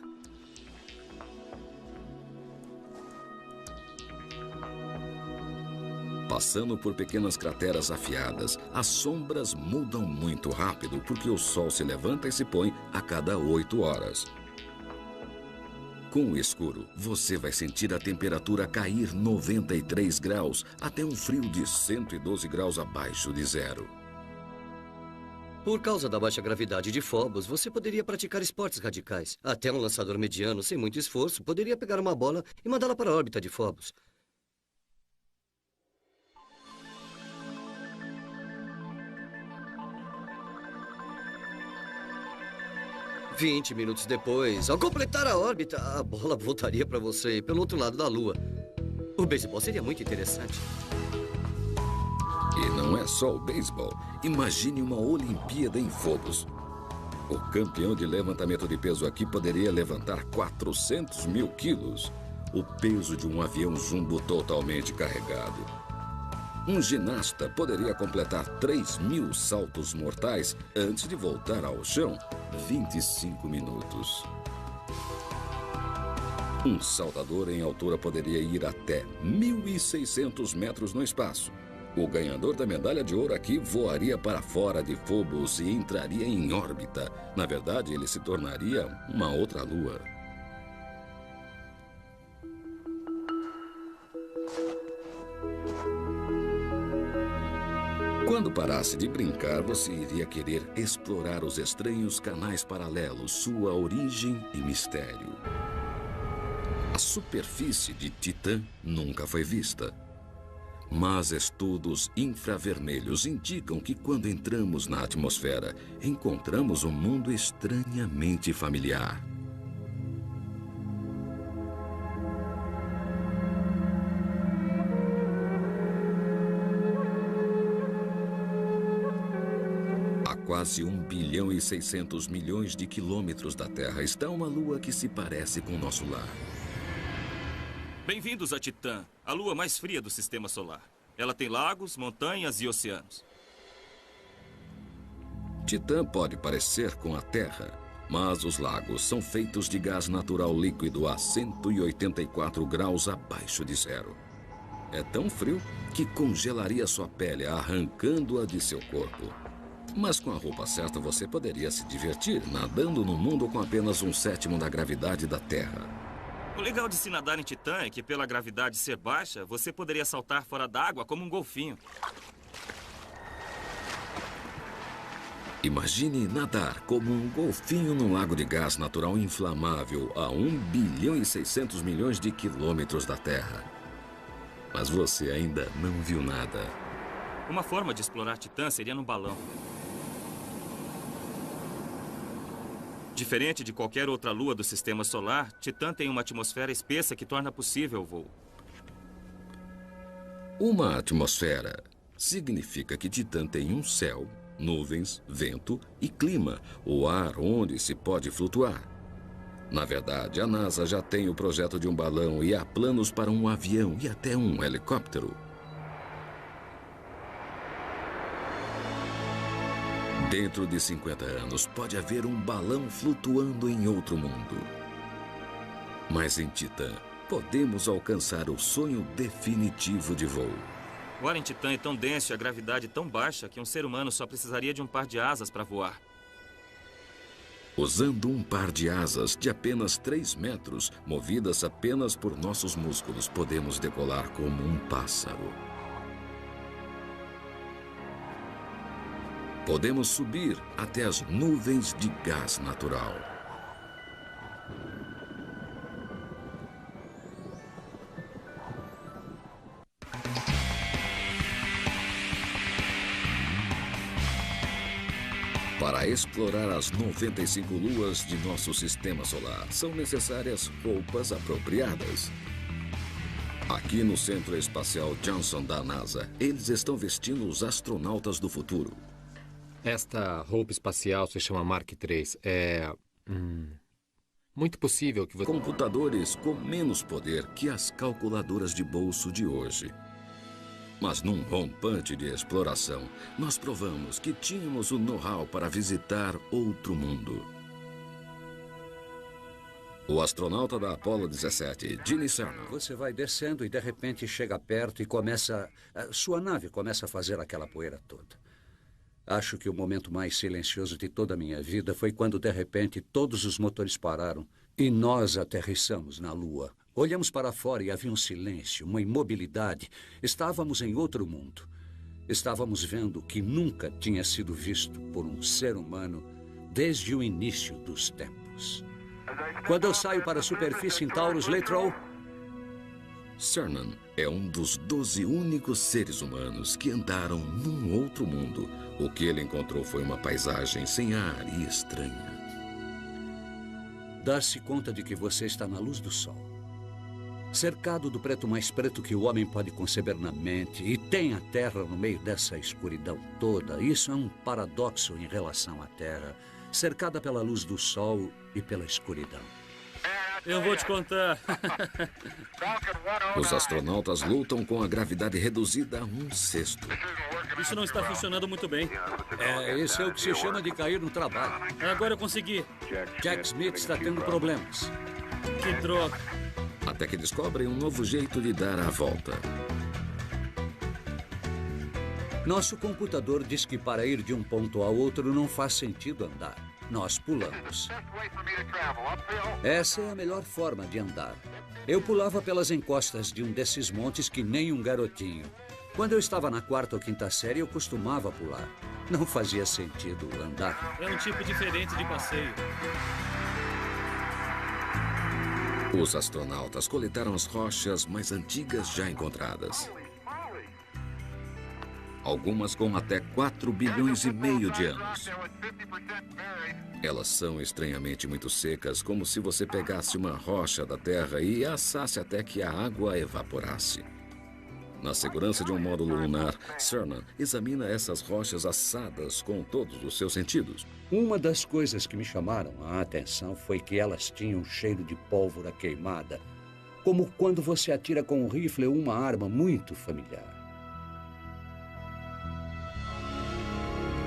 Passando por pequenas crateras afiadas, as sombras mudam muito rápido porque o Sol se levanta e se põe a cada 8 horas. Com o escuro, você vai sentir a temperatura cair 93 graus, até um frio de 112 graus abaixo de zero. Por causa da baixa gravidade de Phobos, você poderia praticar esportes radicais. Até um lançador mediano, sem muito esforço, poderia pegar uma bola e mandá-la para a órbita de Phobos. 20 minutos depois, ao completar a órbita, a bola voltaria para você pelo outro lado da Lua. O beisebol seria muito interessante. E não é só o beisebol. Imagine uma Olimpíada em Phobos. O campeão de levantamento de peso aqui poderia levantar 400 mil quilos. O peso de um avião jumbo totalmente carregado. Um ginasta poderia completar 3.000 saltos mortais antes de voltar ao chão. 25 minutos. Um saltador em altura poderia ir até 1.600 metros no espaço. O ganhador da medalha de ouro aqui voaria para fora de Phobos e entraria em órbita. Na verdade, ele se tornaria uma outra lua. Quando parasse de brincar, você iria querer explorar os estranhos canais paralelos, sua origem e mistério. A superfície de Titã nunca foi vista. Mas estudos infravermelhos indicam que quando entramos na atmosfera, encontramos um mundo estranhamente familiar. A quase 1 bilhão e 600 milhões de quilômetros da Terra está uma lua que se parece com nosso lar. Bem-vindos a Titã, a lua mais fria do sistema solar. Ela tem lagos, montanhas e oceanos. Titã pode parecer com a Terra, mas os lagos são feitos de gás natural líquido a 184 graus abaixo de zero. É tão frio que congelaria sua pele, arrancando-a de seu corpo. Mas com a roupa certa você poderia se divertir nadando no mundo com apenas 1/7 da gravidade da Terra. O legal de se nadar em Titã é que, pela gravidade ser baixa, você poderia saltar fora d'água como um golfinho. Imagine nadar como um golfinho num lago de gás natural inflamável a 1 bilhão e 600 milhões de quilômetros da Terra. Mas você ainda não viu nada. Uma forma de explorar Titã seria num balão. Diferente de qualquer outra lua do sistema solar, Titã tem uma atmosfera espessa que torna possível o voo. Uma atmosfera significa que Titã tem um céu, nuvens, vento e clima, o ar onde se pode flutuar. Na verdade, a NASA já tem o projeto de um balão e há planos para um avião e até um helicóptero. Dentro de 50 anos, pode haver um balão flutuando em outro mundo. Mas em Titã, podemos alcançar o sonho definitivo de voo. O ar em Titã é tão denso e a gravidade tão baixa que um ser humano só precisaria de um par de asas para voar. Usando um par de asas de apenas 3 metros, movidas apenas por nossos músculos, podemos decolar como um pássaro. Podemos subir até as nuvens de gás natural. Para explorar as 95 luas de nosso sistema solar, são necessárias roupas apropriadas. Aqui no Centro Espacial Johnson da NASA, eles estão vestindo os astronautas do futuro. Esta roupa espacial se chama Mark III. É muito possível que você... Computadores com menos poder que as calculadoras de bolso de hoje. Mas num rompante de exploração, nós provamos que tínhamos o know-how para visitar outro mundo. O astronauta da Apollo 17, Gene Cernan. Você vai descendo e de repente chega perto e começa... Sua nave começa a fazer aquela poeira toda. Acho que o momento mais silencioso de toda a minha vida foi quando, de repente, todos os motores pararam e nós aterrissamos na Lua. Olhamos para fora e havia um silêncio, uma imobilidade. Estávamos em outro mundo. Estávamos vendo o que nunca tinha sido visto por um ser humano desde o início dos tempos. Quando eu saio para a superfície em Taurus Latrow... Cernan é um dos 12 únicos seres humanos que andaram num outro mundo. O que ele encontrou foi uma paisagem sem ar e estranha. Dar-se conta de que você está na luz do sol. Cercado do preto mais preto que o homem pode conceber na mente, e tem a Terra no meio dessa escuridão toda. Isso é um paradoxo em relação à Terra, cercada pela luz do sol e pela escuridão. Eu vou te contar. Os astronautas lutam com a gravidade reduzida a 1/6. Isso não está funcionando muito bem. Esse é o que se chama de cair no trabalho. Agora eu consegui. Jack Smith está tendo problemas. Que droga. Até que descobrem um novo jeito de dar a volta. Nosso computador diz que para ir de um ponto ao outro não faz sentido andar. Nós pulamos. Essa é a melhor forma de andar. Eu pulava pelas encostas de um desses montes que nem um garotinho. Quando eu estava na 4ª ou 5ª série, eu costumava pular. Não fazia sentido andar. É um tipo diferente de passeio. Os astronautas coletaram as rochas mais antigas já encontradas. Algumas com até 4,5 bilhões de anos. Elas são estranhamente muito secas, como se você pegasse uma rocha da Terra e assasse até que a água evaporasse. Na segurança de um módulo lunar, Cernan examina essas rochas assadas com todos os seus sentidos. Uma das coisas que me chamaram a atenção foi que elas tinham cheiro de pólvora queimada, como quando você atira com um rifle ou uma arma muito familiar.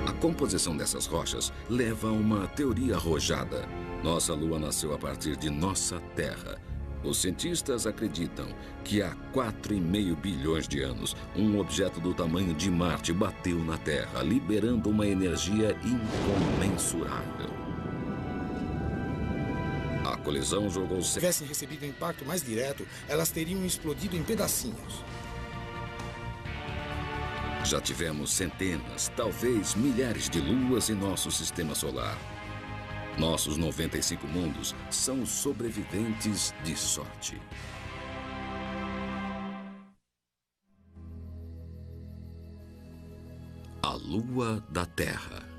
A composição dessas rochas leva a uma teoria arrojada. Nossa Lua nasceu a partir de nossa Terra. Os cientistas acreditam que há 4,5 bilhões de anos, um objeto do tamanho de Marte bateu na Terra, liberando uma energia incomensurável. A colisão jogou... Se tivessem recebido um impacto mais direto, elas teriam explodido em pedacinhos. Já tivemos centenas, talvez milhares de luas em nosso sistema solar. Nossos 95 mundos são os sobreviventes de sorte. A Lua da Terra.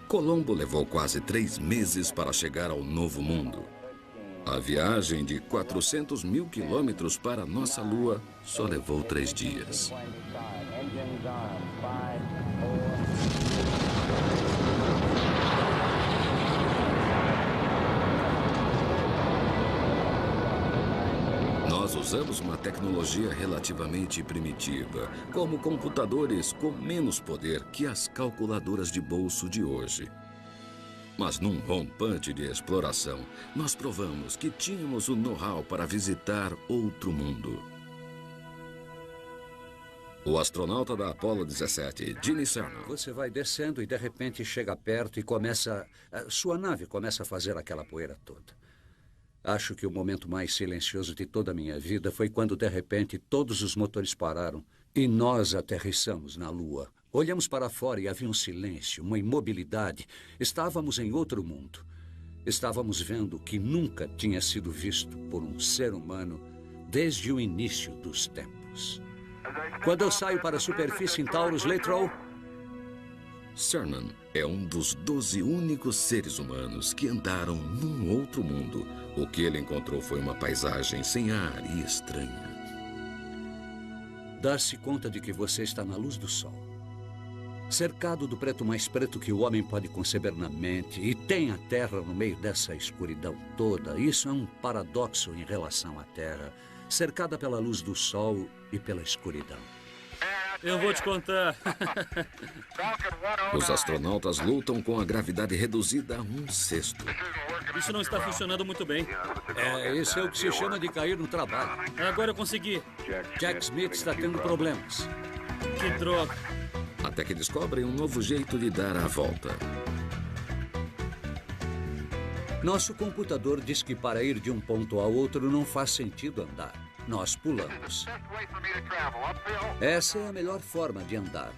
Colombo levou quase 3 meses para chegar ao Novo Mundo. A viagem de 400 mil quilômetros para nossa Lua só levou 3 dias. Nós usamos uma tecnologia relativamente primitiva, como computadores com menos poder que as calculadoras de bolso de hoje. Mas num rompante de exploração, nós provamos que tínhamos o know-how para visitar outro mundo. O astronauta da Apollo 17, Gene Cernan. Você vai descendo e de repente chega perto e começa... Sua nave começa a fazer aquela poeira toda. Acho que o momento mais silencioso de toda a minha vida foi quando de repente todos os motores pararam e nós aterrissamos na Lua. Olhamos para fora e havia um silêncio, uma imobilidade. Estávamos em outro mundo. Estávamos vendo o que nunca tinha sido visto por um ser humano desde o início dos tempos. Quando eu saio para a superfície em Taurus Latrow... Cernan é um dos 12 únicos seres humanos que andaram num outro mundo. O que ele encontrou foi uma paisagem sem ar e estranha. Dar-se conta de que você está na luz do sol. Cercado do preto mais preto que o homem pode conceber na mente, e tem a Terra no meio dessa escuridão toda. Isso é um paradoxo em relação à Terra, cercada pela luz do sol e pela escuridão. Eu vou te contar. Os astronautas lutam com a gravidade reduzida a 1/6. Isso não está funcionando muito bem. Esse é o que se chama de cair no trabalho. Agora eu consegui. Jack Smith está tendo problemas. Que droga. Até que descobrem um novo jeito de dar a volta. Nosso computador diz que para ir de um ponto ao outro não faz sentido andar. Nós pulamos. Essa é a melhor forma de andar.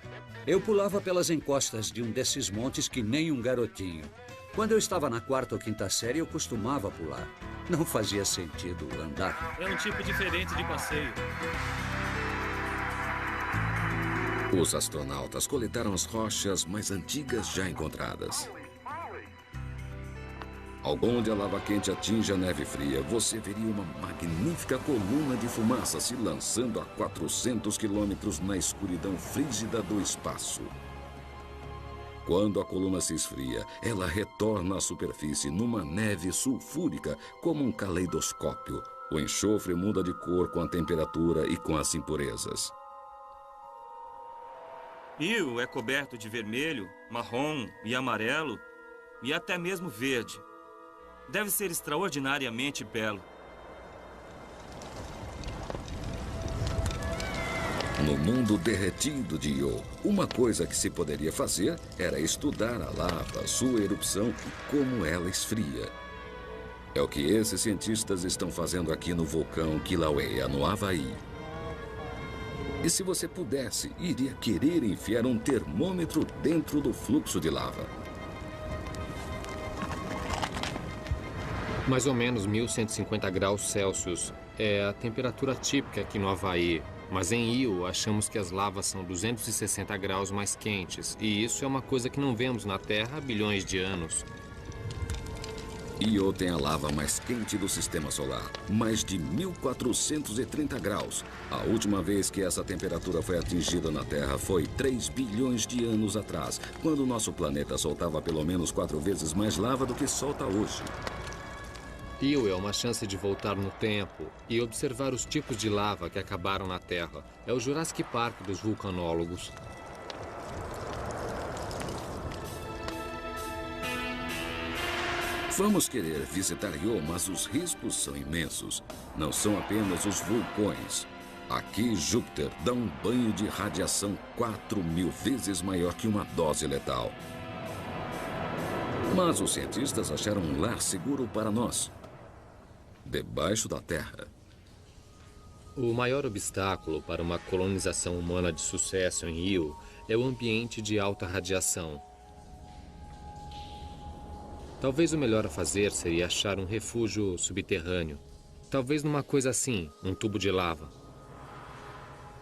Eu pulava pelas encostas de um desses montes que nem um garotinho. Quando eu estava na 4ª ou 5ª série, eu costumava pular. Não fazia sentido andar. É um tipo diferente de passeio. Os astronautas coletaram as rochas mais antigas já encontradas. Onde a lava quente atinge a neve fria, você veria uma magnífica coluna de fumaça se lançando a 400 quilômetros na escuridão frígida do espaço. Quando a coluna se esfria, ela retorna à superfície numa neve sulfúrica como um caleidoscópio. O enxofre muda de cor com a temperatura e com as impurezas. Io é coberto de vermelho, marrom e amarelo e até mesmo verde. Deve ser extraordinariamente belo. No mundo derretido de Io, uma coisa que se poderia fazer era estudar a lava, sua erupção e como ela esfria. É o que esses cientistas estão fazendo aqui no vulcão Kilauea, no Havaí. E se você pudesse, iria querer enfiar um termômetro dentro do fluxo de lava. Mais ou menos 1.150 graus Celsius é a temperatura típica aqui no Havaí. Mas em Io, achamos que as lavas são 260 graus mais quentes. E isso é uma coisa que não vemos na Terra há bilhões de anos. Io tem a lava mais quente do sistema solar, mais de 1.430 graus. A última vez que essa temperatura foi atingida na Terra foi 3 bilhões de anos atrás, quando o nosso planeta soltava pelo menos 4 vezes mais lava do que solta hoje. Io é uma chance de voltar no tempo e observar os tipos de lava que acabaram na Terra. É o Jurassic Park dos vulcanólogos. Vamos querer visitar Io, mas os riscos são imensos. Não são apenas os vulcões. Aqui, Júpiter dá um banho de radiação 4.000 vezes maior que uma dose letal. Mas os cientistas acharam um lar seguro para nós. Debaixo da Terra. O maior obstáculo para uma colonização humana de sucesso em Io é o ambiente de alta radiação. Talvez o melhor a fazer seria achar um refúgio subterrâneo. Talvez numa coisa assim, um tubo de lava.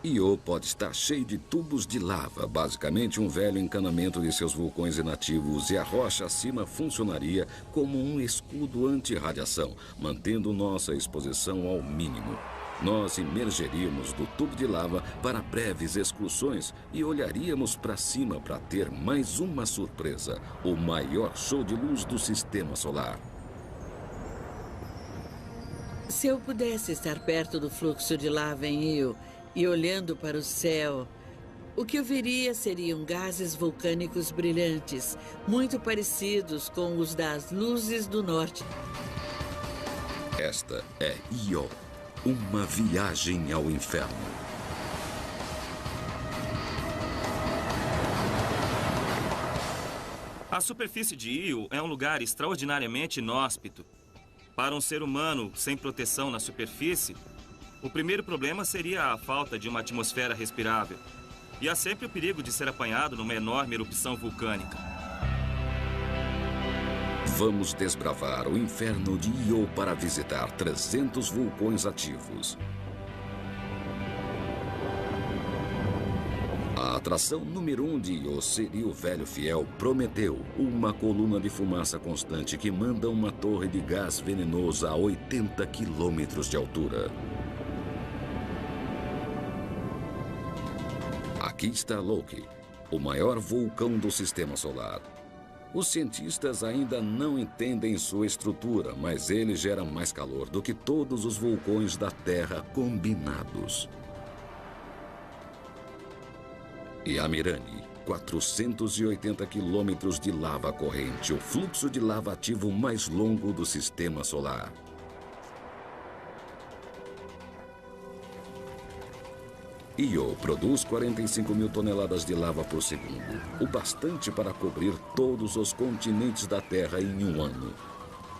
Io pode estar cheio de tubos de lava, basicamente um velho encanamento de seus vulcões inativos, e a rocha acima funcionaria como um escudo anti-radiação, mantendo nossa exposição ao mínimo. Nós emergeríamos do tubo de lava para breves excursões e olharíamos para cima para ter mais uma surpresa, o maior show de luz do sistema solar. Se eu pudesse estar perto do fluxo de lava em Io e olhando para o céu, o que eu veria seriam gases vulcânicos brilhantes, muito parecidos com os das luzes do norte. Esta é Io, uma viagem ao inferno. A superfície de Io é um lugar extraordinariamente inóspito. Para um ser humano sem proteção na superfície, o primeiro problema seria a falta de uma atmosfera respirável. E há sempre o perigo de ser apanhado numa enorme erupção vulcânica. Vamos desbravar o inferno de Io para visitar 300 vulcões ativos. A atração número 1 de Io seria o velho fiel Prometeu, uma coluna de fumaça constante que manda uma torre de gás venenoso a 80 quilômetros de altura. Aqui está Loki, o maior vulcão do sistema solar. Os cientistas ainda não entendem sua estrutura, mas ele gera mais calor do que todos os vulcões da Terra combinados. E Amirani, 480 quilômetros de lava corrente, o fluxo de lava ativo mais longo do sistema solar. Io produz 45 mil toneladas de lava por segundo, o bastante para cobrir todos os continentes da Terra em um ano.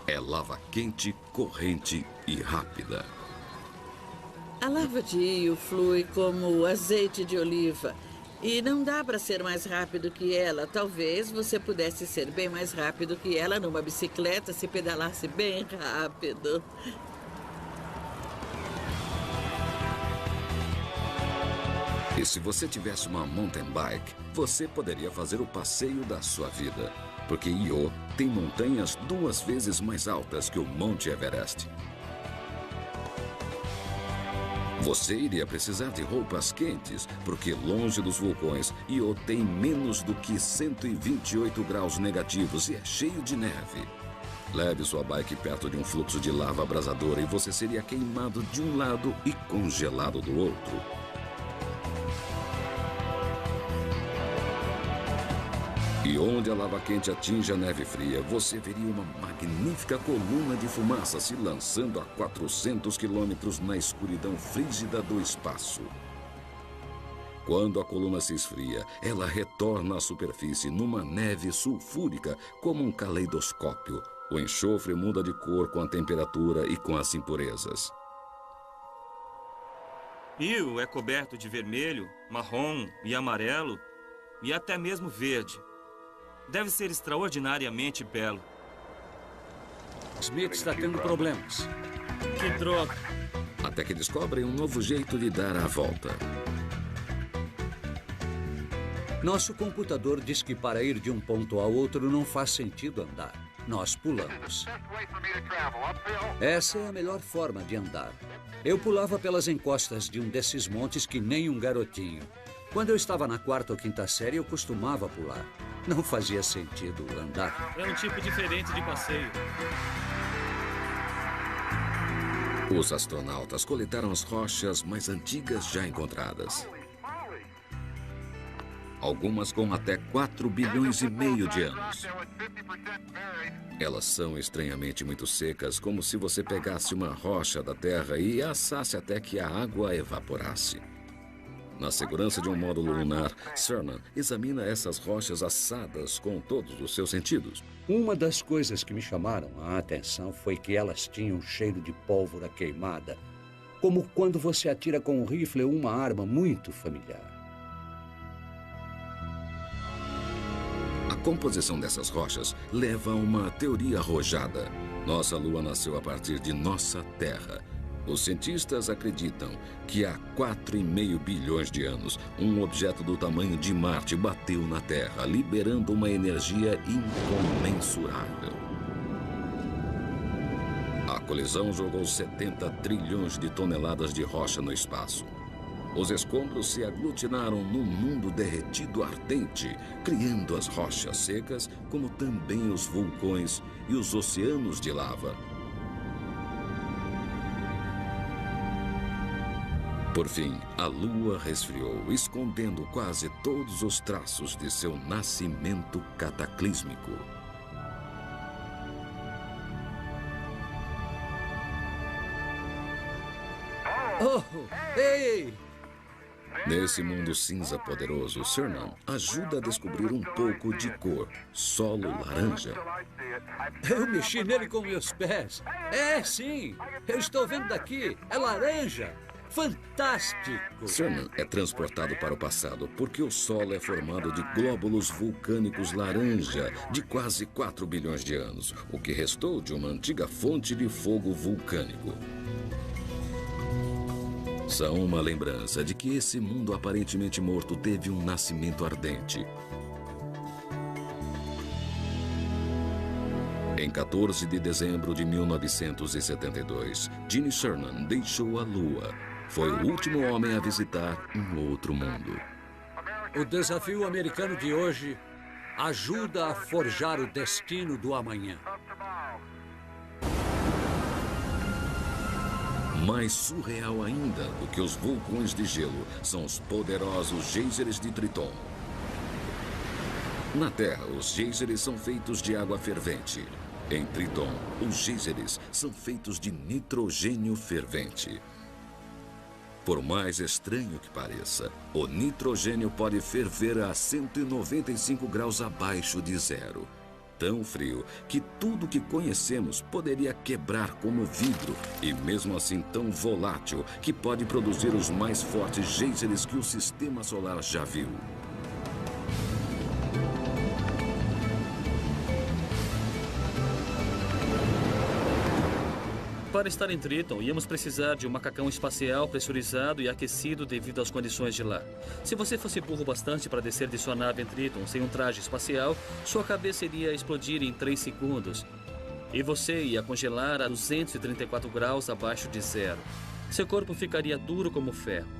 É lava quente, corrente e rápida. A lava de Io flui como azeite de oliva. E não dá para ser mais rápido que ela. Talvez você pudesse ser bem mais rápido que ela numa bicicleta se pedalasse bem rápido. E se você tivesse uma mountain bike, você poderia fazer o passeio da sua vida. porque Io tem montanhas 2 vezes mais altas que o Monte Everest. Você iria precisar de roupas quentes, porque longe dos vulcões, Io tem menos do que 128 graus negativos e é cheio de neve. Leve sua bike perto de um fluxo de lava abrasadora e você seria queimado de um lado e congelado do outro. E onde a lava quente atinge a neve fria, você veria uma magnífica coluna de fumaça se lançando a 400 quilômetros na escuridão frígida do espaço. Quando a coluna se esfria, ela retorna à superfície numa neve sulfúrica como um caleidoscópio. O enxofre muda de cor com a temperatura e com as impurezas. Io é coberto de vermelho, marrom e amarelo e até mesmo verde. Deve ser extraordinariamente belo. Smith está tendo problemas. Que droga. Até que descobrem um novo jeito de dar a volta. Nosso computador diz que para ir de um ponto ao outro não faz sentido andar. Nós pulamos. Essa é a melhor forma de andar. Eu pulava pelas encostas de um desses montes que nem um garotinho. Quando eu estava na 4ª ou 5ª série, eu costumava pular. Não fazia sentido andar. É um tipo diferente de passeio. Os astronautas coletaram as rochas mais antigas já encontradas. Algumas com até 4 bilhões e meio de anos. Elas são estranhamente muito secas, como se você pegasse uma rocha da Terra e assasse até que a água evaporasse. Na segurança de um módulo lunar, Cernan examina essas rochas assadas com todos os seus sentidos. Uma das coisas que me chamaram a atenção foi que elas tinham cheiro de pólvora queimada, como quando você atira com um rifle ou uma arma muito familiar. A composição dessas rochas leva a uma teoria arrojada. Nossa Lua nasceu a partir de nossa Terra. Os cientistas acreditam que há 4,5 bilhões de anos, um objeto do tamanho de Marte bateu na Terra, liberando uma energia incomensurável. A colisão jogou 70 trilhões de toneladas de rocha no espaço. Os escombros se aglutinaram num mundo derretido ardente, criando as rochas secas, como também os vulcões e os oceanos de lava. Por fim, a Lua resfriou, escondendo quase todos os traços de seu nascimento cataclísmico. Oh, ei! Nesse mundo cinza poderoso, Cernan ajuda a descobrir um pouco de cor, solo laranja. Eu mexi nele com meus pés. É, sim. Eu estou vendo daqui. É laranja. Fantástico! Cernan é transportado para o passado porque o solo é formado de glóbulos vulcânicos laranja de quase 4 bilhões de anos, o que restou de uma antiga fonte de fogo vulcânico. São uma lembrança de que esse mundo aparentemente morto teve um nascimento ardente. Em 14 de dezembro de 1972, Gene Cernan deixou a Lua. Foi o último homem a visitar um outro mundo. O desafio americano de hoje ajuda a forjar o destino do amanhã. Mais surreal ainda do que os vulcões de gelo são os poderosos geysers de Triton. Na Terra, os geysers são feitos de água fervente. Em Triton, os geysers são feitos de nitrogênio fervente. Por mais estranho que pareça, o nitrogênio pode ferver a 195 graus abaixo de zero. Tão frio que tudo que conhecemos poderia quebrar como vidro e mesmo assim tão volátil que pode produzir os mais fortes geysers que o sistema solar já viu. Para estar em Triton, íamos precisar de um macacão espacial pressurizado e aquecido devido às condições de lá. Se você fosse burro bastante para descer de sua nave em Triton sem um traje espacial, sua cabeça iria explodir em 3 segundos. E você ia congelar a 234 graus abaixo de zero. Seu corpo ficaria duro como ferro.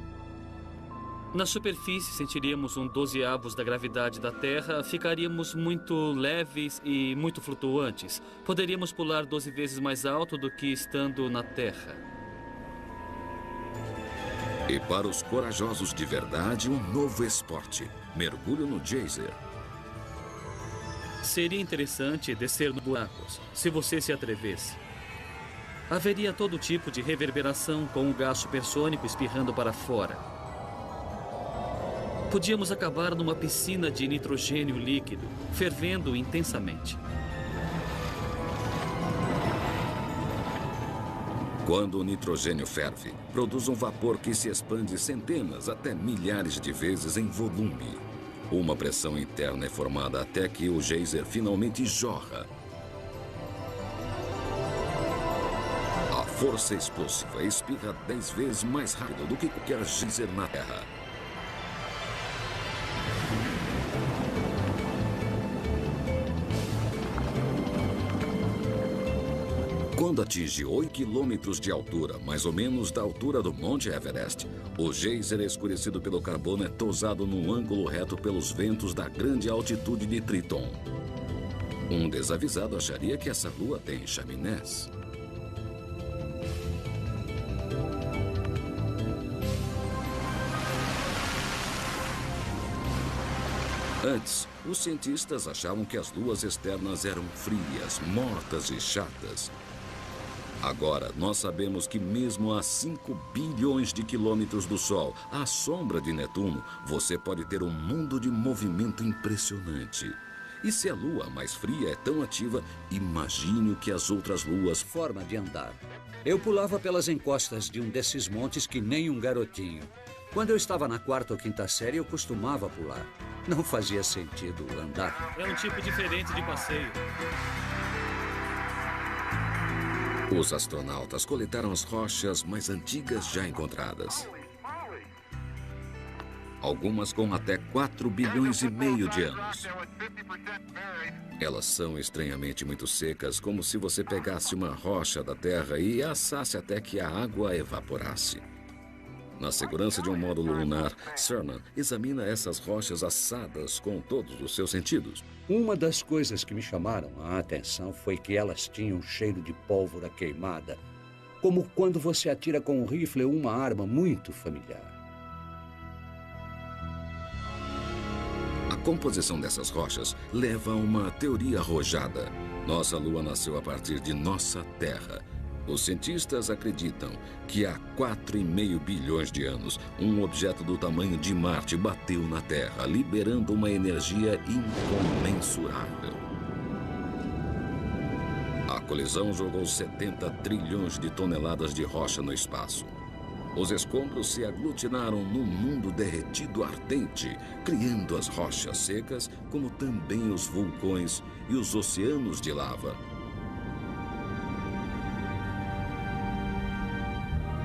Na superfície, sentiríamos um 12avos da gravidade da Terra, ficaríamos muito leves e muito flutuantes. Poderíamos pular 12 vezes mais alto do que estando na Terra. E para os corajosos de verdade, um novo esporte: mergulho no geyser. Seria interessante descer nos buracos, se você se atrevesse. Haveria todo tipo de reverberação com um gás supersônico espirrando para fora. Podíamos acabar numa piscina de nitrogênio líquido, fervendo intensamente. Quando o nitrogênio ferve, produz um vapor que se expande centenas até milhares de vezes em volume. Uma pressão interna é formada até que o geyser finalmente jorra. A força explosiva espirra 10 vezes mais rápido do que qualquer geyser na Terra. Quando atinge 8 quilômetros de altura, mais ou menos da altura do Monte Everest, o geyser escurecido pelo carbono é tosado num ângulo reto pelos ventos da grande altitude de Triton. Um desavisado acharia que essa lua tem chaminés. Antes, os cientistas achavam que as luas externas eram frias, mortas e chatas. Agora, nós sabemos que mesmo a 5 bilhões de quilômetros do Sol, à sombra de Netuno, você pode ter um mundo de movimento impressionante. E se a Lua mais fria é tão ativa, imagine o que as outras luas... Forma de andar. Eu pulava pelas encostas de um desses montes que nem um garotinho. Quando eu estava na 4ª ou 5ª série, eu costumava pular. Não fazia sentido andar. É um tipo diferente de passeio. Os astronautas coletaram as rochas mais antigas já encontradas. Algumas com até 4 bilhões e meio de anos. Elas são estranhamente muito secas, como se você pegasse uma rocha da Terra e assasse até que a água evaporasse. Na segurança de um módulo lunar, Cernan examina essas rochas assadas com todos os seus sentidos. Uma das coisas que me chamaram a atenção foi que elas tinham cheiro de pólvora queimada, como quando você atira com um rifle ou uma arma muito familiar. A composição dessas rochas leva a uma teoria arrojada. Nossa Lua nasceu a partir de nossa Terra. Os cientistas acreditam que há 4,5 bilhões de anos, um objeto do tamanho de Marte bateu na Terra, liberando uma energia incomensurável. A colisão jogou 70 trilhões de toneladas de rocha no espaço. Os escombros se aglutinaram num mundo derretido ardente, criando as rochas secas, como também os vulcões e os oceanos de lava.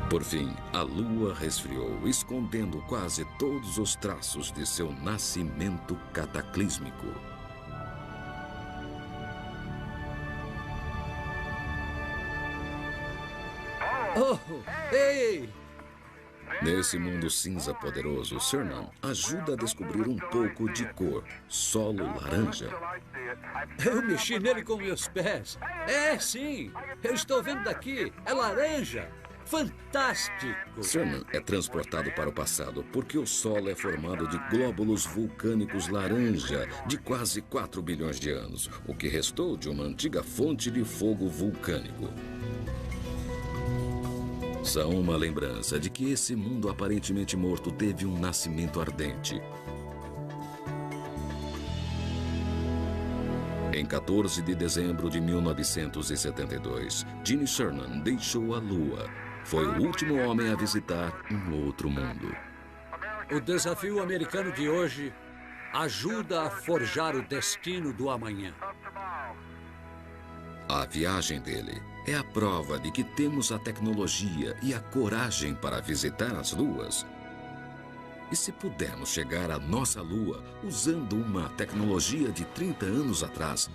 Por fim, a Lua resfriou, escondendo quase todos os traços de seu nascimento cataclísmico. Oh, ei! Nesse mundo cinza poderoso, Cernan ajuda a descobrir um pouco de cor, solo laranja. Eu mexi nele com meus pés. É, sim, eu estou vendo daqui, é laranja. Fantástico! Cernan é transportado para o passado porque o Sol é formado de glóbulos vulcânicos laranja de quase 4 bilhões de anos, o que restou de uma antiga fonte de fogo vulcânico. São uma lembrança de que esse mundo aparentemente morto teve um nascimento ardente. Em 14 de dezembro de 1972, Gene Cernan deixou a Lua. Foi o último homem a visitar um outro mundo. O desafio americano de hoje ajuda a forjar o destino do amanhã. A viagem dele é a prova de que temos a tecnologia e a coragem para visitar as luas. E se pudermos chegar à nossa lua usando uma tecnologia de 30 anos atrás,